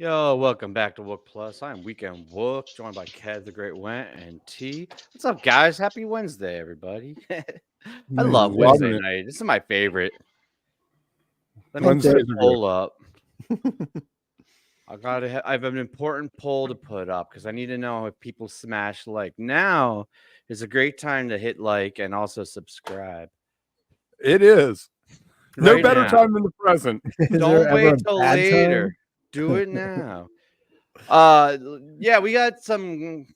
Yo, welcome back to Wook Plus. I'm Weekend Wook, joined by Kev the Great Went and T. What's up, guys? Happy Wednesday, everybody. I love Loving Wednesday it. night. This is my favorite. Let me Wednesdays put a are good. poll up. I have an important poll to put up because I need to know if people smash like. Now is a great time to hit like and also subscribe. It is. No Right better now. time than the present. Is there Don't ever wait a till bad later. time? Do it now. Yeah, we got some,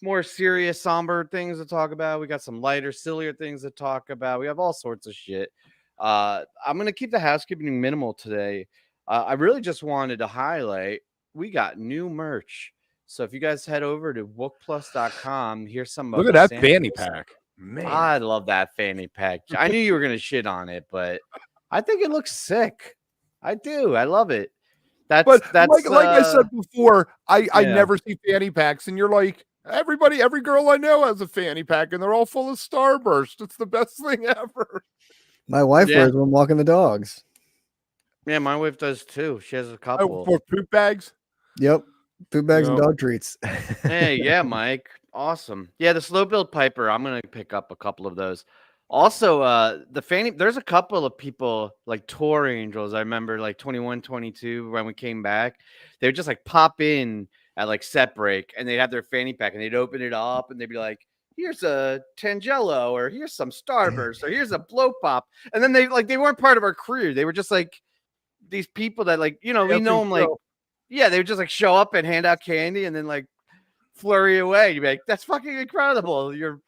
more serious, somber things to talk about. We got some lighter, sillier things to talk about. We have all sorts of shit. I'm gonna keep the housekeeping minimal today. I really just wanted to highlight we got new merch. So if you guys head over to wookplus.com, here's some Look of at the that fanny samples. pack. Man. I love that fanny pack. I knew you were gonna shit on it, but I think it looks sick. I do. I love it. But That's like I said before, I yeah. never see fanny packs, and you're like, every girl I know has a fanny pack, and they're all full of Starburst. It's the best thing ever. My wife Yeah. wears when walking the dogs. Yeah, my wife does too. She has a Oh, couple. for poop bags? Yep. Food bags and Yep. dog treats. Hey, yeah, Mike. Awesome. Yeah, the slow build piper. I'm gonna pick up a couple of those. Also, the fanny. There's a couple of people like tour angels. I remember like 21, 22 when we came back. They would just like pop in at like set break, and they'd have their fanny pack, and they'd open it up, and they'd be like, "Here's a Tangelo, or here's some Starburst, or here's a Blow Pop." And then they weren't part of our crew. They were just like these people that like we know them like. Yeah, they would just like show up and hand out candy and then like flurry away. You'd be like, "That's fucking incredible! Your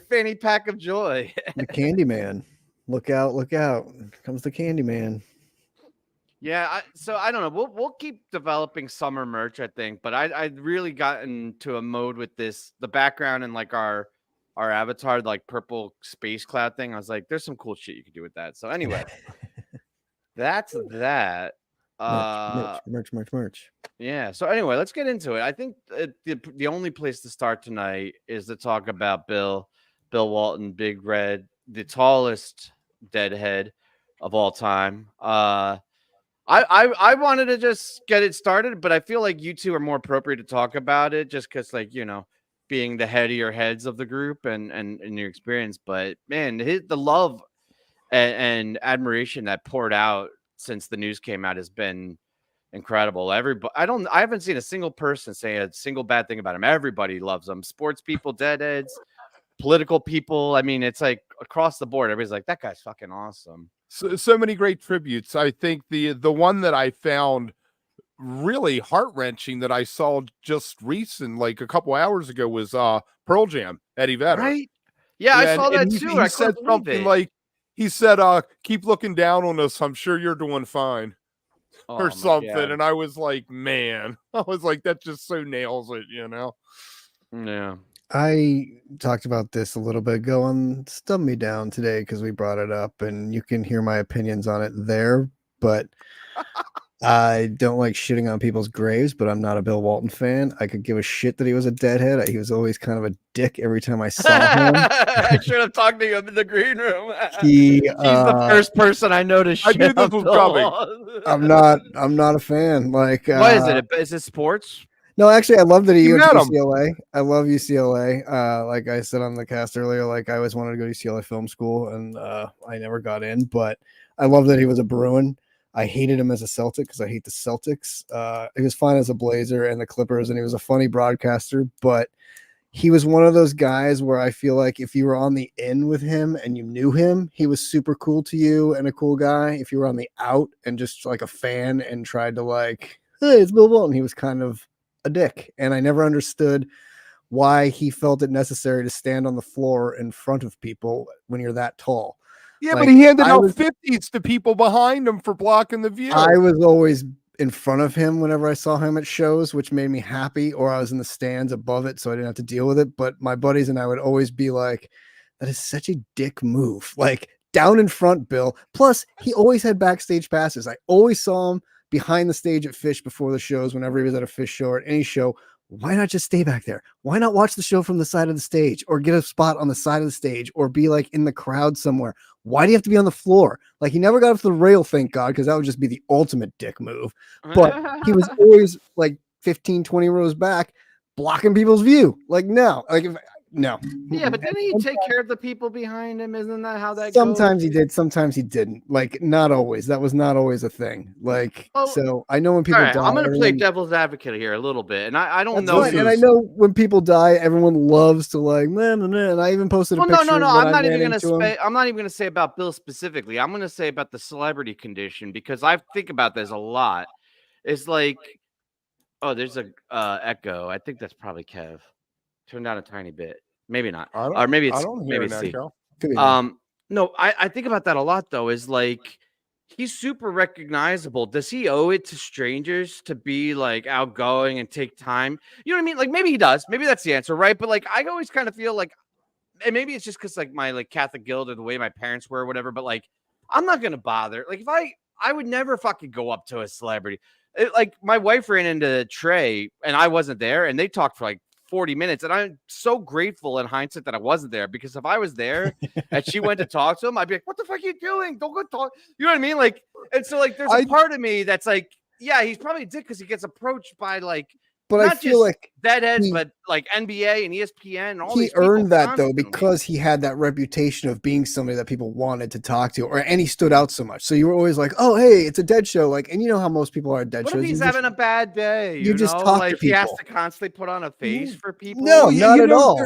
fanny pack of joy." The Candyman. Look out! Look out! Here comes the Candyman. Yeah, so I don't know. We'll keep developing summer merch, I think. But I really got into a mode with this, the background and like our avatar, like purple space cloud thing. I was like, "There's some cool shit you could do with that." So anyway, that's that. Merch. Yeah. So anyway, let's get into it. I think the only place to start tonight is to talk about Bill Walton, Big Red, the tallest deadhead of all time. I wanted to just get it started, but I feel like you two are more appropriate to talk about it, just because being the headier heads of the group and your experience. But man, the love and admiration that poured out since the news came out has been incredible. I haven't seen a single person say a single bad thing about him. Everybody loves him. Sports people, deadheads, political people. I mean, it's like across the board. Everybody's like, that guy's fucking awesome. So many great tributes. I think the one that I found really heart-wrenching that I saw just recent, like a couple hours ago, was Pearl Jam, Eddie Vedder. Right? Yeah, I saw that too. He said something like, he said, keep looking down on us. I'm sure you're doing fine. Or something. God. And I was like, man, I was like, that just so nails it, Yeah. I talked about this a little bit ago on Stub Me Down today because we brought it up, and you can hear my opinions on it there. But I don't like shitting on people's graves, but I'm not a Bill Walton fan. I could give a shit that he was a deadhead. He was always kind of a dick every time I saw him. I should have talked to him in the green room. He's the first person I know to shit. I knew this was coming. I'm not a fan. Like, what is it? Is it sports? No, actually, I love that he went to met him. UCLA. I love UCLA. Like I said on the cast earlier, like I always wanted to go to UCLA film school, and I never got in. But I love that he was a Bruin. I hated him as a Celtic because I hate the Celtics. He was fine as a Blazer and the Clippers, and he was a funny broadcaster. But he was one of those guys where I feel like if you were on the in with him and you knew him, he was super cool to you and a cool guy. If you were on the out and just like a fan and tried to like, hey, it's Bill Walton, he was kind of a dick. And I never understood why he felt it necessary to stand on the floor in front of people when you're that tall. Yeah, like, but he handed out 50s to people behind him for blocking the view. I was always in front of him whenever I saw him at shows, which made me happy, or I was in the stands above it, so I didn't have to deal with it. But my buddies and I would always be like, that is such a dick move. Like, down in front, Bill. Plus, he always had backstage passes. I always saw him behind the stage at Phish before the shows, whenever he was at a Phish show or at any show. Why not just stay back there? Why not watch the show from the side of the stage or get a spot on the side of the stage or be like in the crowd somewhere? Why do you have to be on the floor? Like he never got up to the rail, thank God, because that would just be the ultimate dick move. But he was always like 15, 20 rows back, blocking people's view. Like no, no. Yeah, but didn't he take care of the people behind him? Isn't that how that Sometimes goes? he did, sometimes he didn't. Like not always. That was not always a thing. Like Well, so I know when all people right, die, I'm gonna play everyone- devil's advocate here a little bit, and I don't that's know. fine. And I know when people die, everyone loves to like, man, and I even posted a Well, picture. no. when I'm I not ran even gonna into him. say. I'm not even gonna say about Bill specifically. I'm gonna say about the celebrity condition because I think about this a lot. It's like, oh, there's a echo. I think that's probably Kev. Turn down a tiny bit. Maybe not. Or maybe I it's don't hear maybe an it's C. echo. No, I think about that a lot though. Is like he's super recognizable. Does he owe it to strangers to be like outgoing and take time? You know what I mean? Like maybe he does. Maybe that's the answer, right? But like I always kind of feel like, and maybe it's just because like my like Catholic guild or the way my parents were or whatever. But like I'm not gonna bother. Like if I would never fucking go up to a celebrity. Like my wife ran into Trey and I wasn't there, and they talked for like 40 minutes. And I'm so grateful in hindsight that I wasn't there because if I was there and she went to talk to him, I'd be like, what the fuck are you doing? Don't go talk. You know what I mean? Like, and so like there's a part of me that's like, yeah, he's probably a dick because he gets approached by like But not I feel just like deadheads, but like NBA and ESPN and all he these people earned that though constantly. because he had that reputation of being somebody that people wanted to talk to, and he stood out so much. So you were always like, "Oh, hey, it's a dead show." Like, and you know how most people are at dead What shows. if he's having a bad day? you just talk to like he has people. to constantly put on a face for people. No, not at all.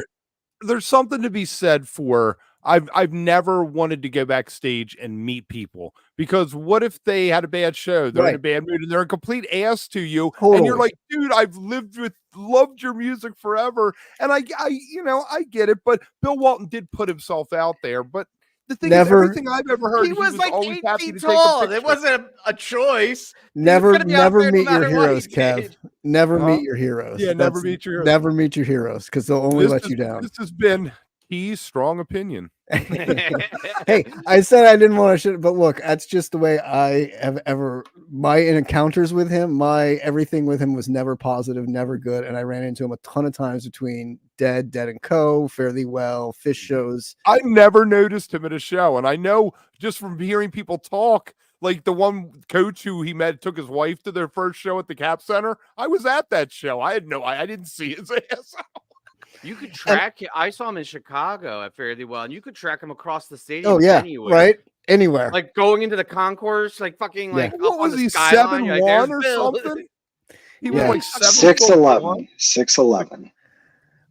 There's something to be said for I've never wanted to go backstage and meet people because what if they had a bad show? They're in a bad mood and they're a complete ass to you, and you're like, dude, I've loved your music forever, and I get it. But Bill Walton did put himself out there, but the thing is, everything I've ever heard, he was like always 8 happy feet to take a tall. picture. It wasn't a choice. Never meet no your heroes, Kev. Never meet your heroes. Yeah, never meet your heroes. Never meet your heroes because they'll only let you down. This has been T's strong opinion. Hey, I said I didn't want to shit, but look, that's just the way I have ever my encounters with him. My everything with him was never positive, never good, and I ran into him a ton of times between Dead and Co, Fairly Well, Phish shows. I never noticed him at a show, and I know just from hearing people talk. Like the one coach who he met took his wife to their first show at the Cap Center. I was at that show. I didn't see his ass. You could track I saw him in Chicago at Fairly Well, and you could track him across the stadium. Oh yeah, anywhere. right, anywhere. Like going into the concourse, like fucking like what up was on the he skyline, 7'1" or Bill. something? He was like 6'11". 6'11".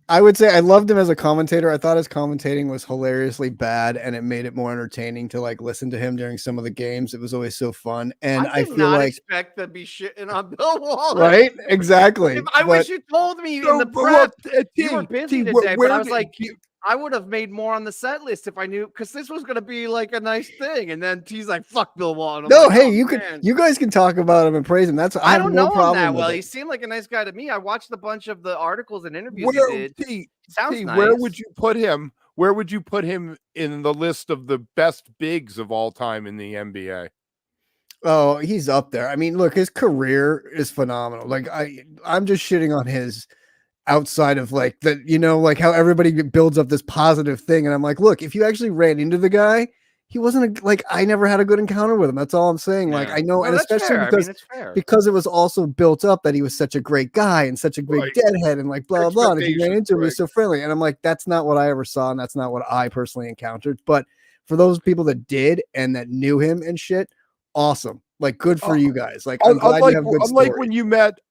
I would say I loved him as a commentator. I thought his commentating was hilariously bad, and it made it more entertaining to like listen to him during some of the games. It was always so fun, and I did feel not like expect to be shitting on Bill Walton. Right, exactly. I wish you told me in the prep. You were busy today, but I was like, I would have made more on the set list if I knew, because this was going to be like a nice thing. And then he's like, "Fuck Bill Walton." No, like, hey, oh, you guys can talk about him and praise him. That's I don't have no know problem him that with well. it. He seemed like a nice guy to me. I watched a bunch of the articles and interviews he did. Sounds nice. Where would you put him? Where would you put him in the list of the best bigs of all time in the NBA? Oh, he's up there. I mean, look, his career is phenomenal. Like I'm just shitting on his outside of like the, like how everybody builds up this positive thing. And I'm like, look, if you actually ran into the guy, he wasn't I never had a good encounter with him. That's all I'm saying. Yeah. Like, I know, and especially because it was also built up that he was such a great guy and such a great deadhead and like blah, blah, blah. And if you ran into him, he was so friendly. And I'm like, that's not what I ever saw. And that's not what I personally encountered. But for those people that did and that knew him and shit, awesome. Like, good for you guys. Like, I'm glad you have good stories.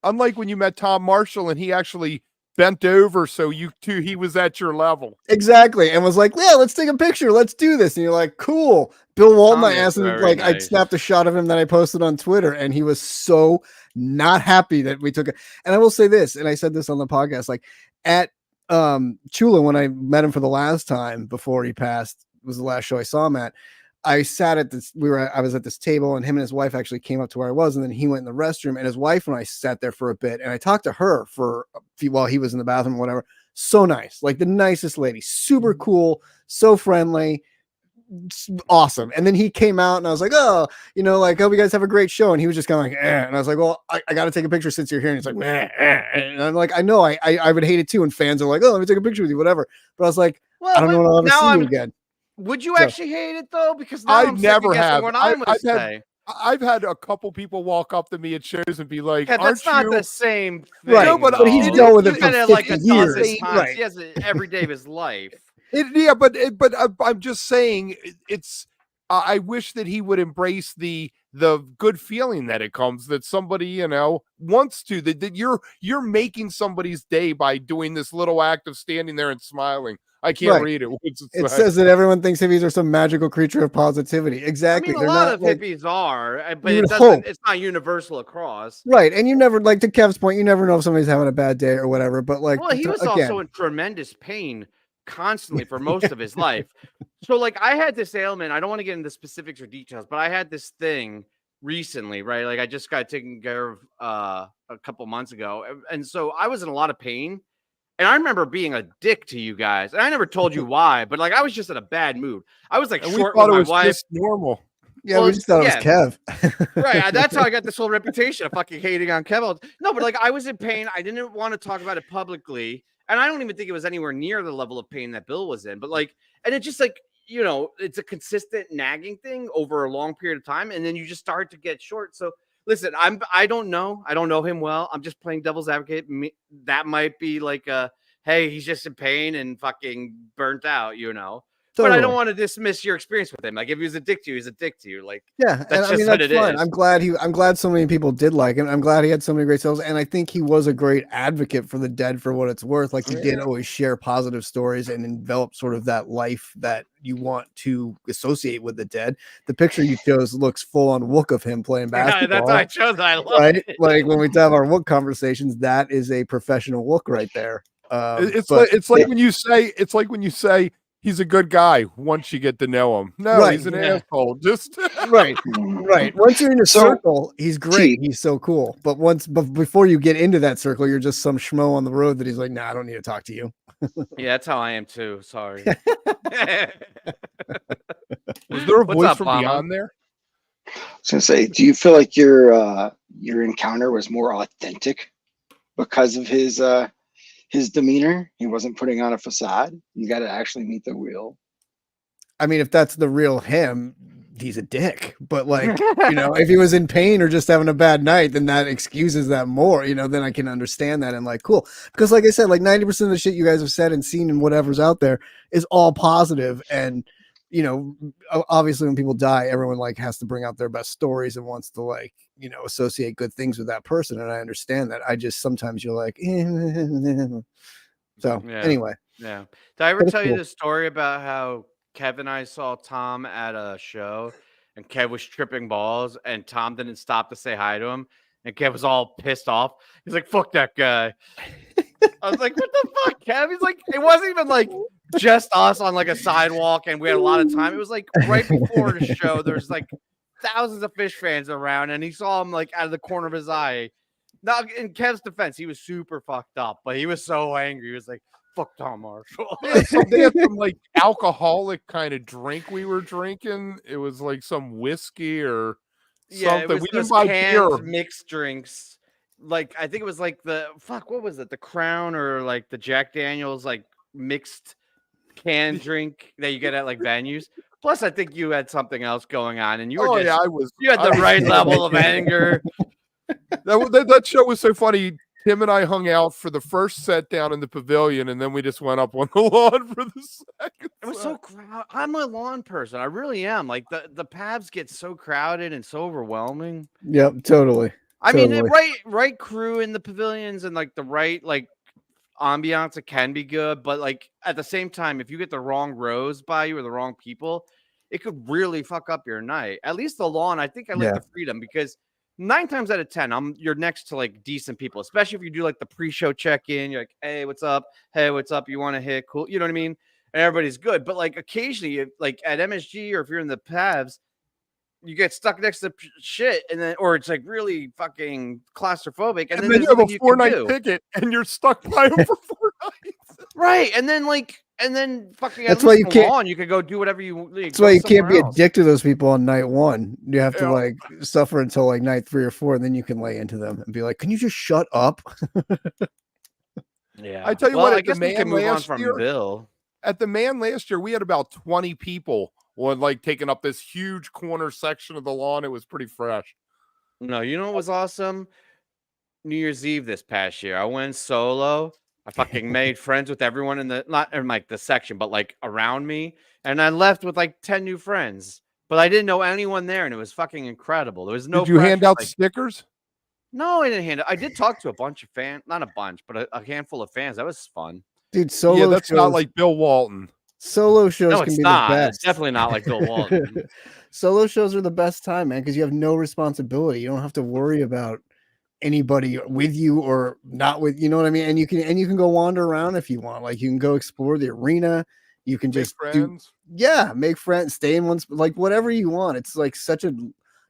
Unlike when you met Tom Marshall and he actually bent over so he was at your level. Exactly. And was like, yeah, let's take a picture. Let's do this. And you're like, cool. Bill Walton, I asked him, like, nice. I snapped a shot of him that I posted on Twitter, and he was so not happy that we took it. And I will say this, and I said this on the podcast, like at Chula, when I met him for the last time before he passed, was the last show I saw him at. I sat at this, I was at this table, and him and his wife actually came up to where I was, and then he went in the restroom, and his wife and I sat there for a bit, and I talked to her for while he was in the bathroom, or whatever. So nice, like the nicest lady, super cool, so friendly, awesome. And then he came out, and I was like, oh, like, hope you guys have a great show. And he was just kind of like, eh. And I was like, well, I got to take a picture since you're here. And he's like, and I'm like, I know, I would hate it too. And fans are like, oh, let me take a picture with you, whatever. But I was like, I don't know when I'll ever see you again. Would you So- actually hate it though? Because now I I'm never second-guessing have. what I would say. I've had a couple people walk up to me at shows and be like, Yeah, that's "Aren't not you?" the same thing. Right, No, but he's it dealt is- with it He's for been it like 50 a dozen years. times. Right. He has it every day of his life. But I'm just saying it's. I wish that he would embrace the good feeling that it comes that somebody wants to that you're making somebody's day by doing this little act of standing there and smiling. I can't Right. read it. What's It say? says that everyone thinks hippies are some magical creature of positivity. Exactly. I mean, a They're lot not of like, hippies are, but you it would doesn't. hope. It's not universal across. right. And you never, like to Kev's point, you never know if somebody's having a bad day or whatever. But like, Well, he was again, also in tremendous pain constantly for most of his life. So, like, I had this ailment. I don't want to get into specifics or details, but I had this thing recently, right? Like, I just got taken care of a couple months ago, and so I was in a lot of pain. And I remember being a dick to you guys, and I never told you why, but like I was just in a bad mood. I was like And we short thought with it my was wife. just normal. yeah, Well, we just thought yeah. it was Kev. Right. That's how I got this whole reputation of fucking hating on Kevin. No, but like I was in pain. I didn't want to talk about it publicly. And I don't even think it was anywhere near the level of pain that Bill was in. But like, and it just like, it's a consistent nagging thing over a long period of time. And then you just start to get short. So listen, I don't know. I don't know him well. I'm just playing devil's advocate. That might be like hey, he's just in pain and fucking burnt out, But I don't want to dismiss your experience with him. Like if he was a dick to you, he's a dick to you. Like Yeah, that's and just I what mean it that's fine. is. I'm glad so many people did like him. I'm glad he had so many great sales, and I think he was a great advocate for the dead for what it's worth. Like he did always share positive stories and envelop sort of that life that you want to associate with the dead. The picture you chose looks full on wook of him playing basketball. That's why I chose that. I love right? it. Like when we have our wook conversations, that is a professional wook right there. It's like when you say he's a good guy once you get to know him. No, Right, he's an yeah. asshole. Just right. Once you're in a So- circle, he's great. He's so cool. But before you get into that circle, you're just some schmo on the road that he's like, nah, I don't need to talk to you. Yeah, that's how I am too. Sorry. Was there a What's voice up, from Mama? beyond there? I was gonna say, do you feel like your encounter was more authentic because of his demeanor? He wasn't putting on a facade. You got to actually meet the real. I mean, if that's the real him, he's a dick. But like, if he was in pain or just having a bad night, then that excuses that more, then I can understand that and like, cool. Because like I said, like 90% of the shit you guys have said and seen and whatever's out there is all positive. And, obviously when people die, everyone like has to bring out their best stories and wants to like, associate good things with that person. And I understand that. I just, sometimes you're like, so Yeah. anyway. Yeah. Did I ever But it's tell you cool. the story about how Kev and I saw Tom at a show and Kev was tripping balls and Tom didn't stop to say hi to him and Kev was all pissed off. He's like, fuck that guy. I was like, what the fuck, Kev? He's like, it wasn't even like just us on like a sidewalk and we had a lot of time. It was like right before the show. There's like thousands of Phish fans around and he saw him like out of the corner of his eye. Now, in Kev's defense, he was super fucked up, but he was so angry. He was like, fuck Tom Marshall. They had some like alcoholic kind of drink we were drinking. It was like some whiskey or Yeah, something. it was We didn't those buy canned beer. mixed drinks. Like I think it was like what was it? The Crown or like the Jack Daniels like mixed canned drink that you get at like venues. Plus, I think you had something else going on, and you were you had the right level of anger. That show was so funny. Tim and I hung out for the first set down in the pavilion, and then we just went up on the lawn for the second. It was so crowded. I'm a lawn person. I really am. Like the paths get so crowded and so overwhelming. Yep, totally. I mean, Totally. right crew in the pavilions and like the right like ambiance, it can be good, but like at the same time, if you get the wrong rows by you or the wrong people, it could really fuck up your night. At least the lawn, I think I like the freedom because 9 times out of 10, you're next to like decent people, especially if you do like the pre-show check-in. You're like, hey, what's up? Hey, what's up? You want to hit? Cool. You know what I mean? And everybody's good. But like occasionally, like at MSG or if you're in the Pavs, you get stuck next to shit, and then or it's like really fucking claustrophobic, and then you have a you 4-night ticket, and you're stuck by them for 4 nights. Right, and then fucking That's at why least you the can't. lawn, you could go do whatever you. That's why you can't be a dick to those people on night 1. You have to Yeah. like suffer until like night 3 or 4, and then you can lay into them and be like, "Can you just shut up?" Yeah, I tell you well, what, I at the guess we can Man move on last from year- Bill. At the Man last year, we had about 20 people on like taking up this huge corner section of the lawn. It was pretty fresh. No, you know what was awesome? New Year's Eve this past year. I went solo. I fucking made friends with everyone in the not in like the section, but like around me. And I left with like 10 new friends. But I didn't know anyone there, and it was fucking incredible. There was no Did you hand pressure, out like, stickers? no, I didn't hand it. I did talk to a bunch of fans, not a bunch, but a handful of fans. That was fun. Dude, solo Yeah, that's shows, not like Bill Walton. solo shows No, can it's be not. the It's best. definitely not like Bill Walton. Solo shows are the best time, man, because you have no responsibility. You don't have to worry about anybody with you or not with, you know what I mean? And you can go wander around if you want. Like you can go explore the arena. You can Make just friends. make friends, stay in one, like whatever you want. It's like such a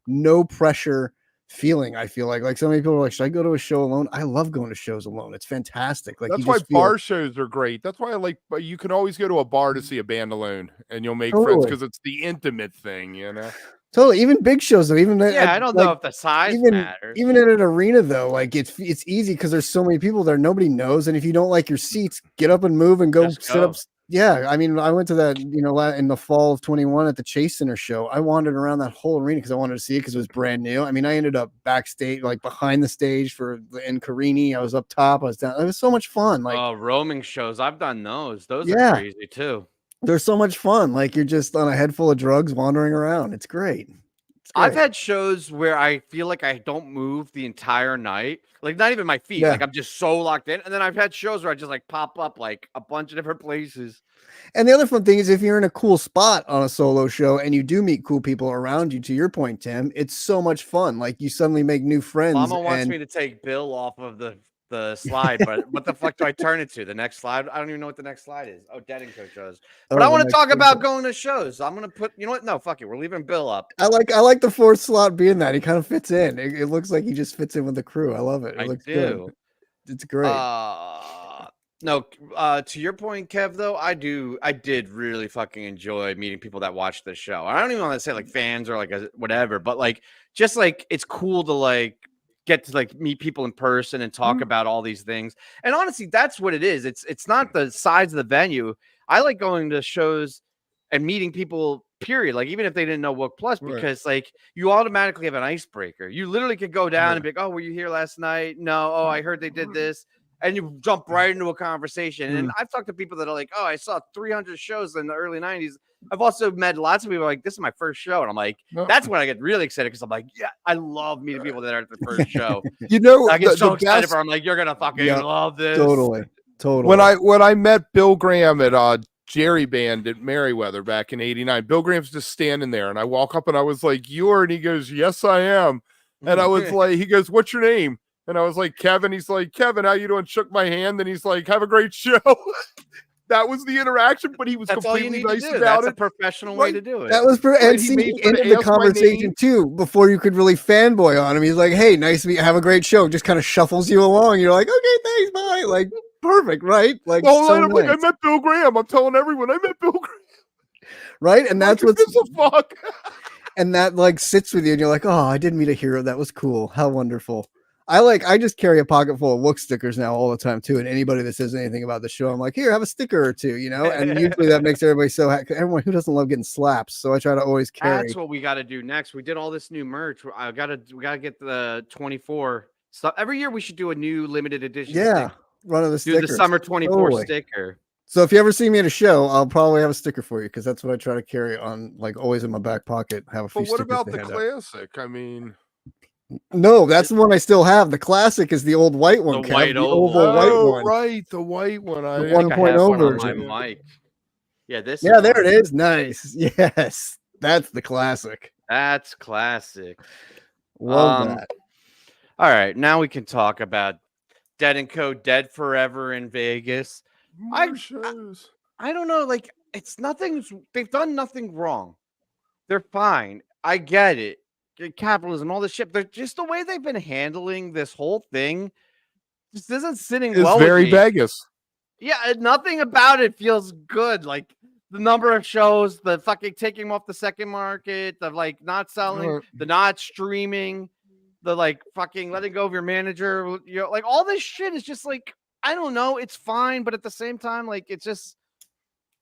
no pressure feeling. I feel like so many people are like, should I go to a show alone? I love going to shows alone. It's fantastic. Like That's you why just feel bar shows are great. That's why I like. But you can always go to a bar to see a band alone, and you'll make friends Totally. because it's the intimate thing, you know. totally. Even big shows though, even Yeah, I don't know if the size matters. even in an arena though, like it's easy because there's so many people there, nobody knows. And if you don't like your seats, get up and move and go Just sit up. go. Yeah, I mean, I went to that, in the fall of 21 at the Chase Center show. I wandered around that whole arena because I wanted to see it because it was brand new. I mean, I ended up backstage, like behind the stage in Carini. I was up top. I was down. It was so much fun. Like, Roaming shows. I've done those. Those are yeah, crazy too. they're so much fun. Like you're just on a head full of drugs wandering around. It's great. I've had shows where I feel like I don't move the entire night, like not even my feet. Yeah. Like I'm just so locked in. And then I've had shows where I just like pop up like a bunch of different places. And the other fun thing is if you're in a cool spot on a solo show and you do meet cool people around you, to your point, Tim, it's so much fun. Like you suddenly make new friends. Mama wants me to take Bill off of the slide, but what the fuck do I turn it to? The next slide? I don't even know what the next slide is. Oh, Dead and Co shows. But I want to talk about going to shows. I'm gonna put, you know what? No, fuck it. We're leaving Bill up. I like the fourth slot being that. He kind of fits in. It looks like he just fits in with the crew. I love it. It looks good. It's great. No, to your point, Kev, though, I did really fucking enjoy meeting people that watch the show. I don't even want to say like fans or like whatever, but like just like it's cool to like get to like meet people in person and talk about all these things. And honestly, that's what it is. It's not the size of the venue. I like going to shows and meeting people, period. Like even if they didn't know Wook Plus, because like you automatically have an icebreaker. You literally could go down and be like, oh, were you here last night? No. Oh, I heard they did this. And you jump right into a conversation. And I've talked to people that are like, oh, I saw 300 shows in the early 90s. I've also met lots of people like, this is my first show. And I'm like, that's when I get really excited because I'm like, yeah, I love meeting people that are at the first show. I get so excited for. I'm like, you're gonna fucking love this. Totally. When I met Bill Graham at Jerry Band at Merriweather back in '89, Bill Graham's just standing there, and I walk up and I was like, "You're," and he goes, "Yes, I am." And I was like, he goes, "What's your name?" And I was like, Kevin. He's like, "Kevin, how you doing?" Shook my hand, and he's like, "Have a great show." That was the interaction, but he was completely nice about it. That's a professional way to do it. That was and he ended the conversation too before you could really fanboy on him. He's like, "Hey, nice to meet you. Have a great show." Just kind of shuffles you along. You're like, "Okay, thanks, bye." Like, perfect, right? Like, I'm like, I met Bill Graham. I'm telling everyone I met Bill Graham. Right, and that's what's the fuck. And that like sits with you, and you're like, "Oh, I did meet a hero. That was cool. How wonderful." I just carry a pocket full of Wook stickers now all the time too. And anybody that says anything about the show, I'm like, here, have a sticker or two, and usually that makes everybody so happy. Everyone who doesn't love getting slaps. So I try to always carry. That's what we got to do next. We did all this new merch. We got to get the 24 stuff. Every year we should do a new limited edition. Yeah. Run of the stickers. Do the summer 24 sticker. So if you ever see me at a show, I'll probably have a sticker for you because that's what I try to carry on, like always in my back pocket. Have a few. But what about the classic? I mean. No, that's the one I still have. The classic is the old white one. The white oval white one. Right, the white one. The 1.0 version. On my mic. Yeah, this. Yeah, there it is. Nice. Yes, that's the classic. That's classic. Love that. All right, now we can talk about Dead and Co. Dead Forever in Vegas. I don't know. Like it's nothing. They've done nothing wrong. They're fine. I get it. Capitalism, all this shit. They're just the way they've been handling this whole thing just isn't sitting well. It's very Vegas. Yeah, nothing about it feels good. Like the number of shows, the fucking taking them off the second market, the like not selling, the not streaming, the like fucking letting go of your manager. You know, like all this shit is just like I don't know. It's fine, but at the same time, like it's just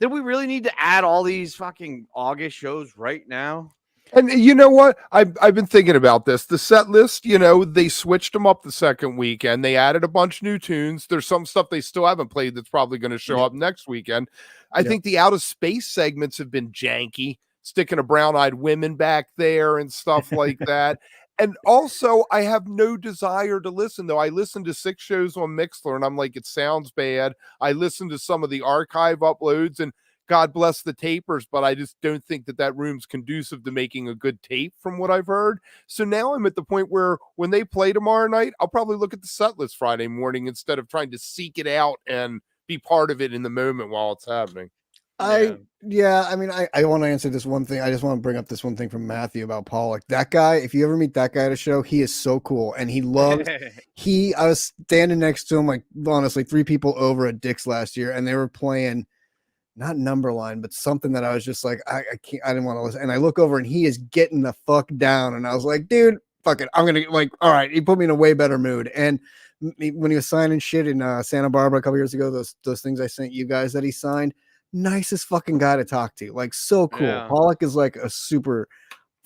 Did we really need to add all these fucking August shows right now? And you know what? I've been thinking about this. The set list, they switched them up the second weekend. They added a bunch of new tunes. There's some stuff they still haven't played that's probably going to show up next weekend. I think the out of space segments have been janky, sticking a brown-eyed women back there and stuff like that. And also, I have no desire to listen, though. I listened to 6 shows on Mixler, and I'm like, it sounds bad. I listened to some of the archive uploads, and God bless the tapers, but I just don't think that room's conducive to making a good tape from what I've heard. So now I'm at the point where when they play tomorrow night, I'll probably look at the set list Friday morning instead of trying to seek it out and be part of it in the moment while it's happening. I want to answer this one thing. I just want to bring up this one thing from Matthew about Pollock. That guy, if you ever meet that guy at a show, he is so cool. And he loves, I was standing next to him, like honestly, 3 people over at Dick's last year, and they were playing not Numberline, but something that I was just like, I didn't want to listen. And I look over and he is getting the fuck down. And I was like, dude, fuck it. I'm going to like, all right. He put me in a way better mood. And when he was signing shit in Santa Barbara a couple years ago, those things I sent you guys that he signed, nicest fucking guy to talk to. Like so cool. Yeah. Pollock is like a super,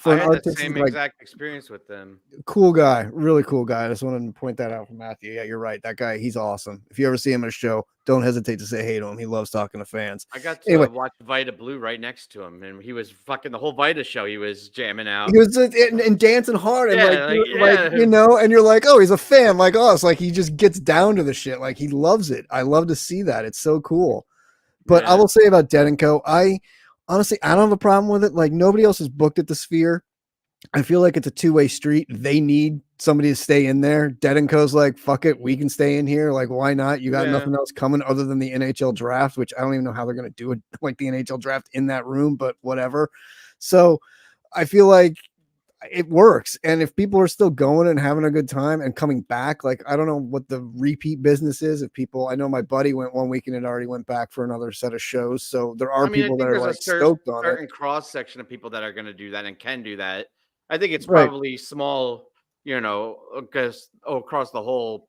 I had the same exact experience with them. Cool guy, really cool guy. I just wanted to point that out from Matthew. Yeah, you're right. That guy, he's awesome. If you ever see him at a show, don't hesitate to say hey to him. He loves talking to fans. I got to watch Vita Blue right next to him, and he was fucking the whole Vita show. He was jamming out. He was and dancing hard, and and you're like, oh, he's a fan like us. Like he just gets down to the shit. Like he loves it. I love to see that. It's so cool. But I will say about Dead & Co., honestly, I don't have a problem with it. Like nobody else is booked at the Sphere. I feel like it's a two-way street. They need somebody to stay in there. Dead & Co.'s like, fuck it, we can stay in here. Like, why not? You got nothing else coming other than the NHL draft, which I don't even know how they're going to do it, like the NHL draft in that room, but whatever. So I feel like it works. And if people are still going and having a good time and coming back, like, I don't know what the repeat business is. If people, I know my buddy went one week and it already went back for another set of shows. So there are people that are like stoked on it. Certain cross section of people that are going to do that and can do that. I think it's probably small, because across the whole.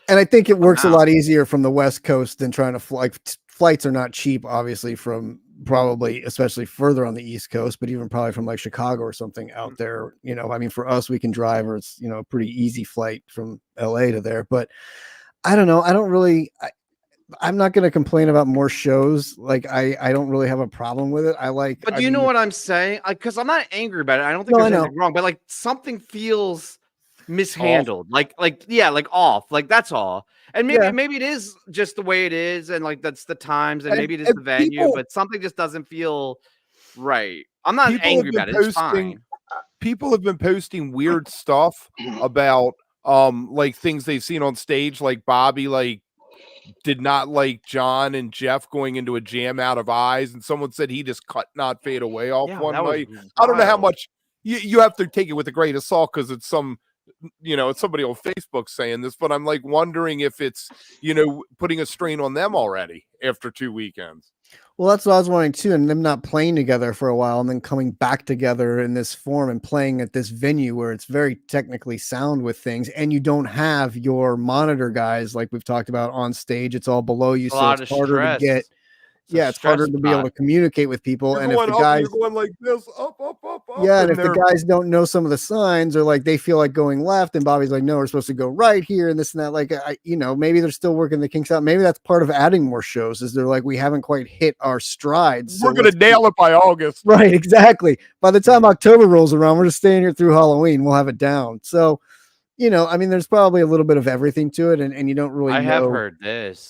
And I think it works a lot easier from the West Coast than trying to fly. Flights are not cheap, obviously, from probably, especially further on the East Coast, but even probably from like Chicago or something out there. I mean, for us, we can drive, or it's, a pretty easy flight from LA to there. But I don't know. I don't really. I'm not going to complain about more shows. Like I don't really have a problem with it. But do you know what I'm saying? Because I'm not angry about it. I don't think there's anything wrong, but like something feels mishandled. Off. Like off. Like that's all. And maybe it is just the way it is, and like that's the times, and maybe it is the venue, but something just doesn't feel right. I'm not angry about it. It's fine. People have been posting weird stuff about like things they've seen on stage, like Bobby did not like John and Jeff going into a jam out of eyes, and someone said he just cut not fade away off one night. I don't know how much you have to take it with a grain of salt because it's it's somebody on Facebook saying this, but I'm like wondering if it's putting a strain on them already after 2 weekends. Well, that's what I was wondering too, and them not playing together for a while and then coming back together in this form and playing at this venue where it's very technically sound with things, and you don't have your monitor guys like we've talked about on stage. It's all below you, so it's harder to get. It's harder to be able to communicate with people. And if the guys you're going like this, up. Yeah, and if the guys don't know some of the signs, or like they feel like going left, and Bobby's like, no, we're supposed to go right here, and this and that. Like, maybe they're still working the kinks out. Maybe that's part of adding more shows. Is they're like, we haven't quite hit our strides. We're gonna nail it by August, right? Exactly. By the time October rolls around, we're just staying here through Halloween. We'll have it down. So. I mean, there's probably a little bit of everything to it, and you don't really know. I have heard this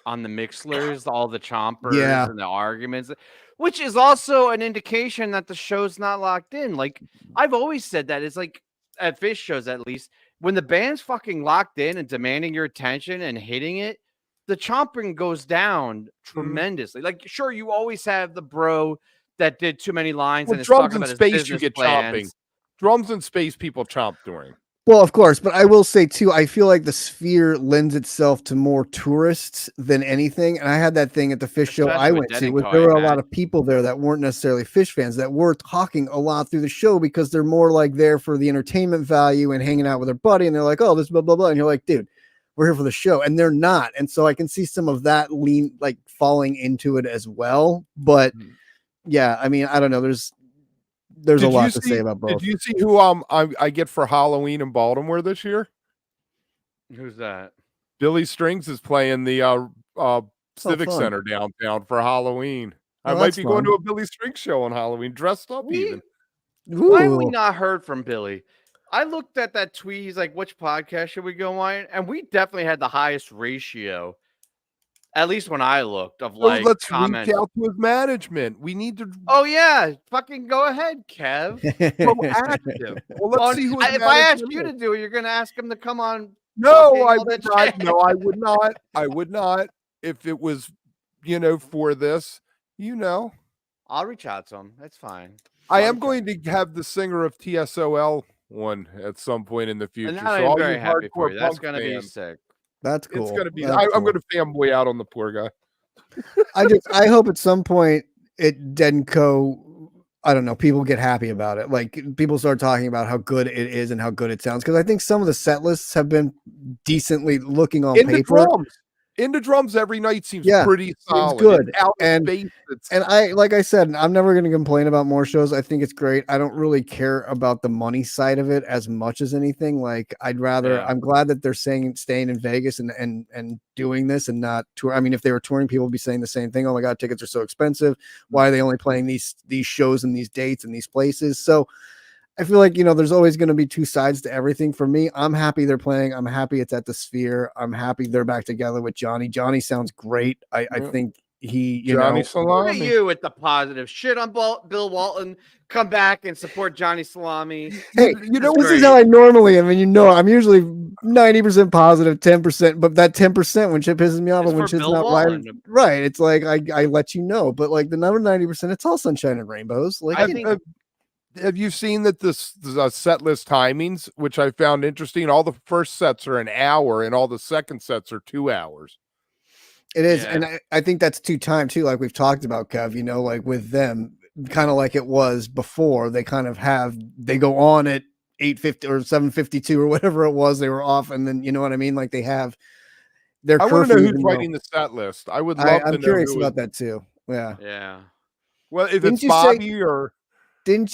on the Mixlers, all the chompers and the arguments, which is also an indication that the show's not locked in. Like, I've always said that. It's like, at Phish shows at least, when the band's fucking locked in and demanding your attention and hitting it, the chomping goes down tremendously. Like, sure, you always have the bro that did too many lines and it's talking about his business you get plans. chomping. Drums in space, people chomp during. Well, of course, but I will say too, I feel like the Sphere lends itself to more tourists than anything. And I had that thing at the Phish show I went to, where there were a lot of people there that weren't necessarily Phish fans that were talking a lot through the show because they're more like there for the entertainment value and hanging out with their buddy. And they're like, oh, this blah, blah, blah. And you're like, dude, we're here for the show, and they're not. And so I can see some of that lean like falling into it as well. But yeah, I mean, I don't know. There's a lot to say about both. Did you see who I get for Halloween in Baltimore this year? Who's that? Billy Strings is playing the Civic fun. Center downtown for Halloween. I Oh, might that's be going fun. to a Billy Strings show on Halloween, dressed up even. Why have we Ooh. not heard from Billy? I looked at that tweet. He's like, which podcast should we go on? And we definitely had the highest ratio, at least when I looked, of like let's comments. reach out to his management. We need to Oh, yeah. Fucking go ahead, Kev. go active. Well, let's see who his if I ask management you is. to do it, you're going to ask him to come on. No, fucking I all would that not. shit. No, I would not. I would not. If it was, for this, I'll reach out to him. That's fine. I am going to have the singer of TSOL one at some point in the future. And So I'm all very you happy for hardcore you. That's punk going to be fans, sick. That's cool. it's going to be. That's I'm cool. going to fanboy out on the poor guy. I hope at some point it Denko, I don't know, people get happy about it. Like people start talking about how good it is and how good it sounds. Cause I think some of the set lists have been decently looking on paper. Into drums every night seems pretty solid. It's good. Out of And space, And I, like I said, I'm never going to complain about more shows. I think it's great. I don't really care about the money side of it as much as anything. Like I'd rather, I'm glad that they're staying in Vegas and doing this and not tour. I mean, if they were touring, people would be saying the same thing. Oh my God, tickets are so expensive. Why are they only playing these shows and these dates and these places? So I feel like, there's always going to be two sides to everything. For me, I'm happy they're playing. I'm happy it's at the Sphere. I'm happy they're back together with Johnny. Johnny sounds great. I think he, Johnny Salami. Look at you with the positive shit on Bill Walton. Come back and support Johnny Salami. Hey, this is how I normally am. And I'm usually 90% positive, 10%, but that 10% when shit pisses me off and when shit's not right. It's like I let you know, but like the number 90%, it's all sunshine and rainbows. Like have you seen that this set list timings, which I found interesting? All the first sets are an hour and all the second sets are 2 hours. It is. Yeah. And I think that's time too. Like we've talked about, Kev, like with them, kind of like it was before, they go on at 8:50 or 7:52 or whatever it was. They were off. And then, you know what I mean? Like they have their I want to know who's writing the set list. I would love to know. I'm curious about that too. Yeah. Yeah. Well, if it's Bobby or...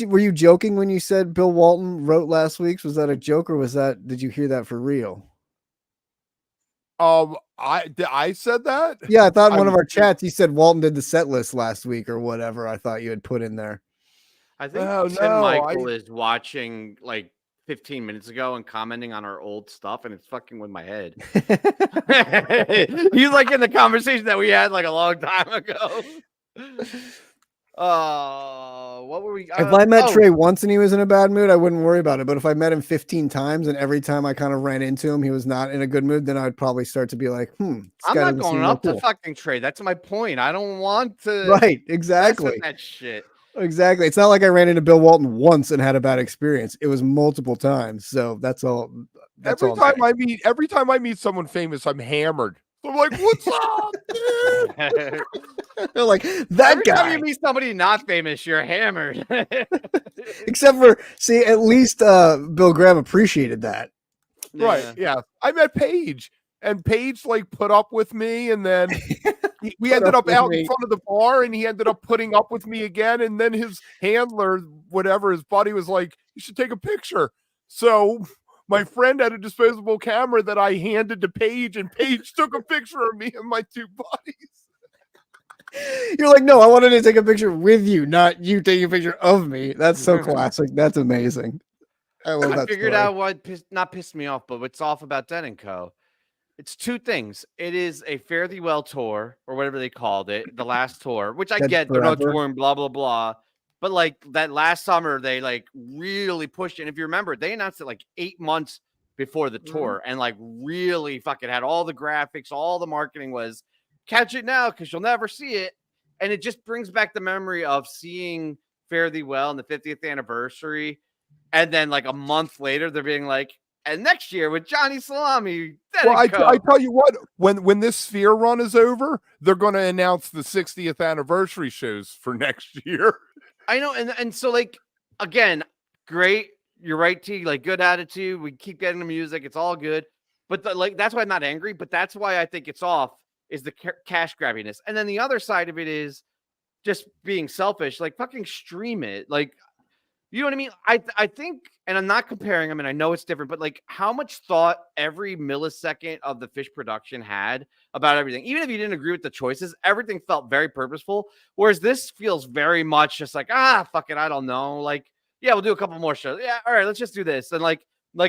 were you joking when you said Bill Walton wrote last week's? Was that a joke or did you hear that for real? I said that. Yeah, I thought in one of our chats you said Walton did the set list last week or whatever. I thought you had put in there. I think Michael is watching like 15 minutes ago and commenting on our old stuff, and it's fucking with my head. He's like in the conversation that we had like a long time ago. What were we? If I met Trey once and he was in a bad mood, I wouldn't worry about it. But if I met him 15 times and every time I kind of ran into him, he was not in a good mood, then I'd probably start to be like, I'm not going up to fucking Trey. That's my point. I don't want to. Right. Exactly. That shit. Exactly. It's not like I ran into Bill Walton once and had a bad experience. It was multiple times. So that's all. Every time I meet someone famous, I'm hammered. I'm like, what's up, dude? They're like, that Every guy. time you meet somebody not famous, you're hammered. Except for, at least Bill Graham appreciated that. Right. Yeah. I met Paige, and Paige like put up with me, and then we ended up out in front of the bar, and he ended up putting up with me again. And then his handler, whatever, his buddy was like, you should take a picture. So my friend had a disposable camera that I handed to Paige, and Paige took a picture of me and my two buddies. You're like, no, I wanted to take a picture with you, not you taking a picture of me. That's so classic. That's amazing. I love that. I figured out what not pissed me off, but what's off about Den & Co. It's two things. It is a Fare Thee Well tour, or whatever they called it, the last tour, which I get, they're not touring, blah, blah, blah. But like that last summer, they like really pushed it. And if you remember, they announced it like 8 months before the tour, and like really fucking had all the graphics, all the marketing was catch it now because you'll never see it. And it just brings back the memory of seeing Fare Thee Well in the 50th anniversary. And then like a month later, they're being like, and next year with Johnny Salami. Well, I tell you what, when this Sphere run is over, they're going to announce the 60th anniversary shows for next year. I know. And so like, again, great. You're right, T. Like good attitude. We keep getting the music. It's all good. But that's why I'm not angry. But that's why I think it's off is the cash grabbiness. And then the other side of it is just being selfish. Like fucking stream it. Like, you know what I mean? I think, and I'm not comparing them, and I know it's different, but like how much thought every millisecond of the Phish production had about everything. Even if you didn't agree with the choices, everything felt very purposeful. Whereas this feels very much just like, fuck it, I don't know. Like, yeah, we'll do a couple more shows. Yeah, all right, let's just do this. And like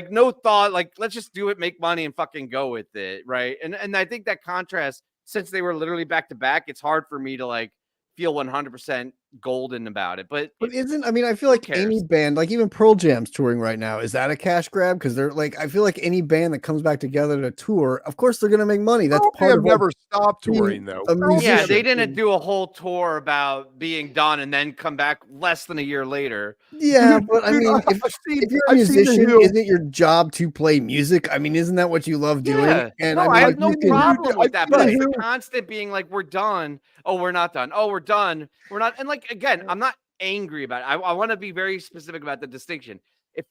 no thought, like let's just do it, make money, and fucking go with it, right? And I think that contrast, since they were literally back to back, it's hard for me to like feel 100% golden about it. But isn't, I mean, I feel like any band, like even Pearl Jam's touring right now, is that a cash grab? Because they're like, I feel like any band that comes back together to tour, of course they're gonna make money. That's part of never stopped touring though. Yeah, they didn't do a whole tour about being done and then come back less than a year later. Yeah, but I mean, if you're a musician, isn't your job to play music? I mean, isn't that what you love doing? Yeah. And no, I have no problem with that. But it's the constant being like, we're done. Oh, we're not done. Oh, we're done. We're not. And like, again, I'm not angry about it. I want to be very specific about the distinction. It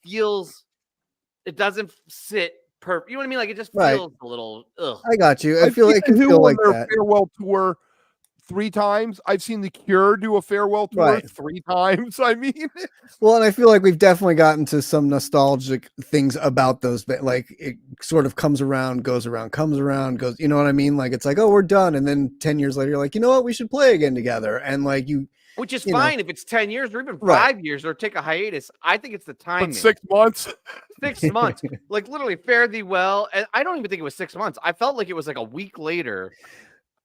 doesn't sit perfect. You know what I mean? Like, it just feels a little, ugh. I got you. I feel like it can feel like that. Farewell tour 3 times. I've seen The Cure do a farewell tour 3 times. I mean, well, and I feel like we've definitely gotten to some nostalgic things about those, but like it sort of comes around, goes around, comes around, goes, you know what I mean? Like, it's like, oh, we're done. And then 10 years later, you're like, you know what? We should play again together. And like which is fine if it's 10 years or even 5 years or take a hiatus. I think it's the timing. But 6 months. 6 months. Like literally fare thee well. And I don't even think it was 6 months. I felt like it was like a week later.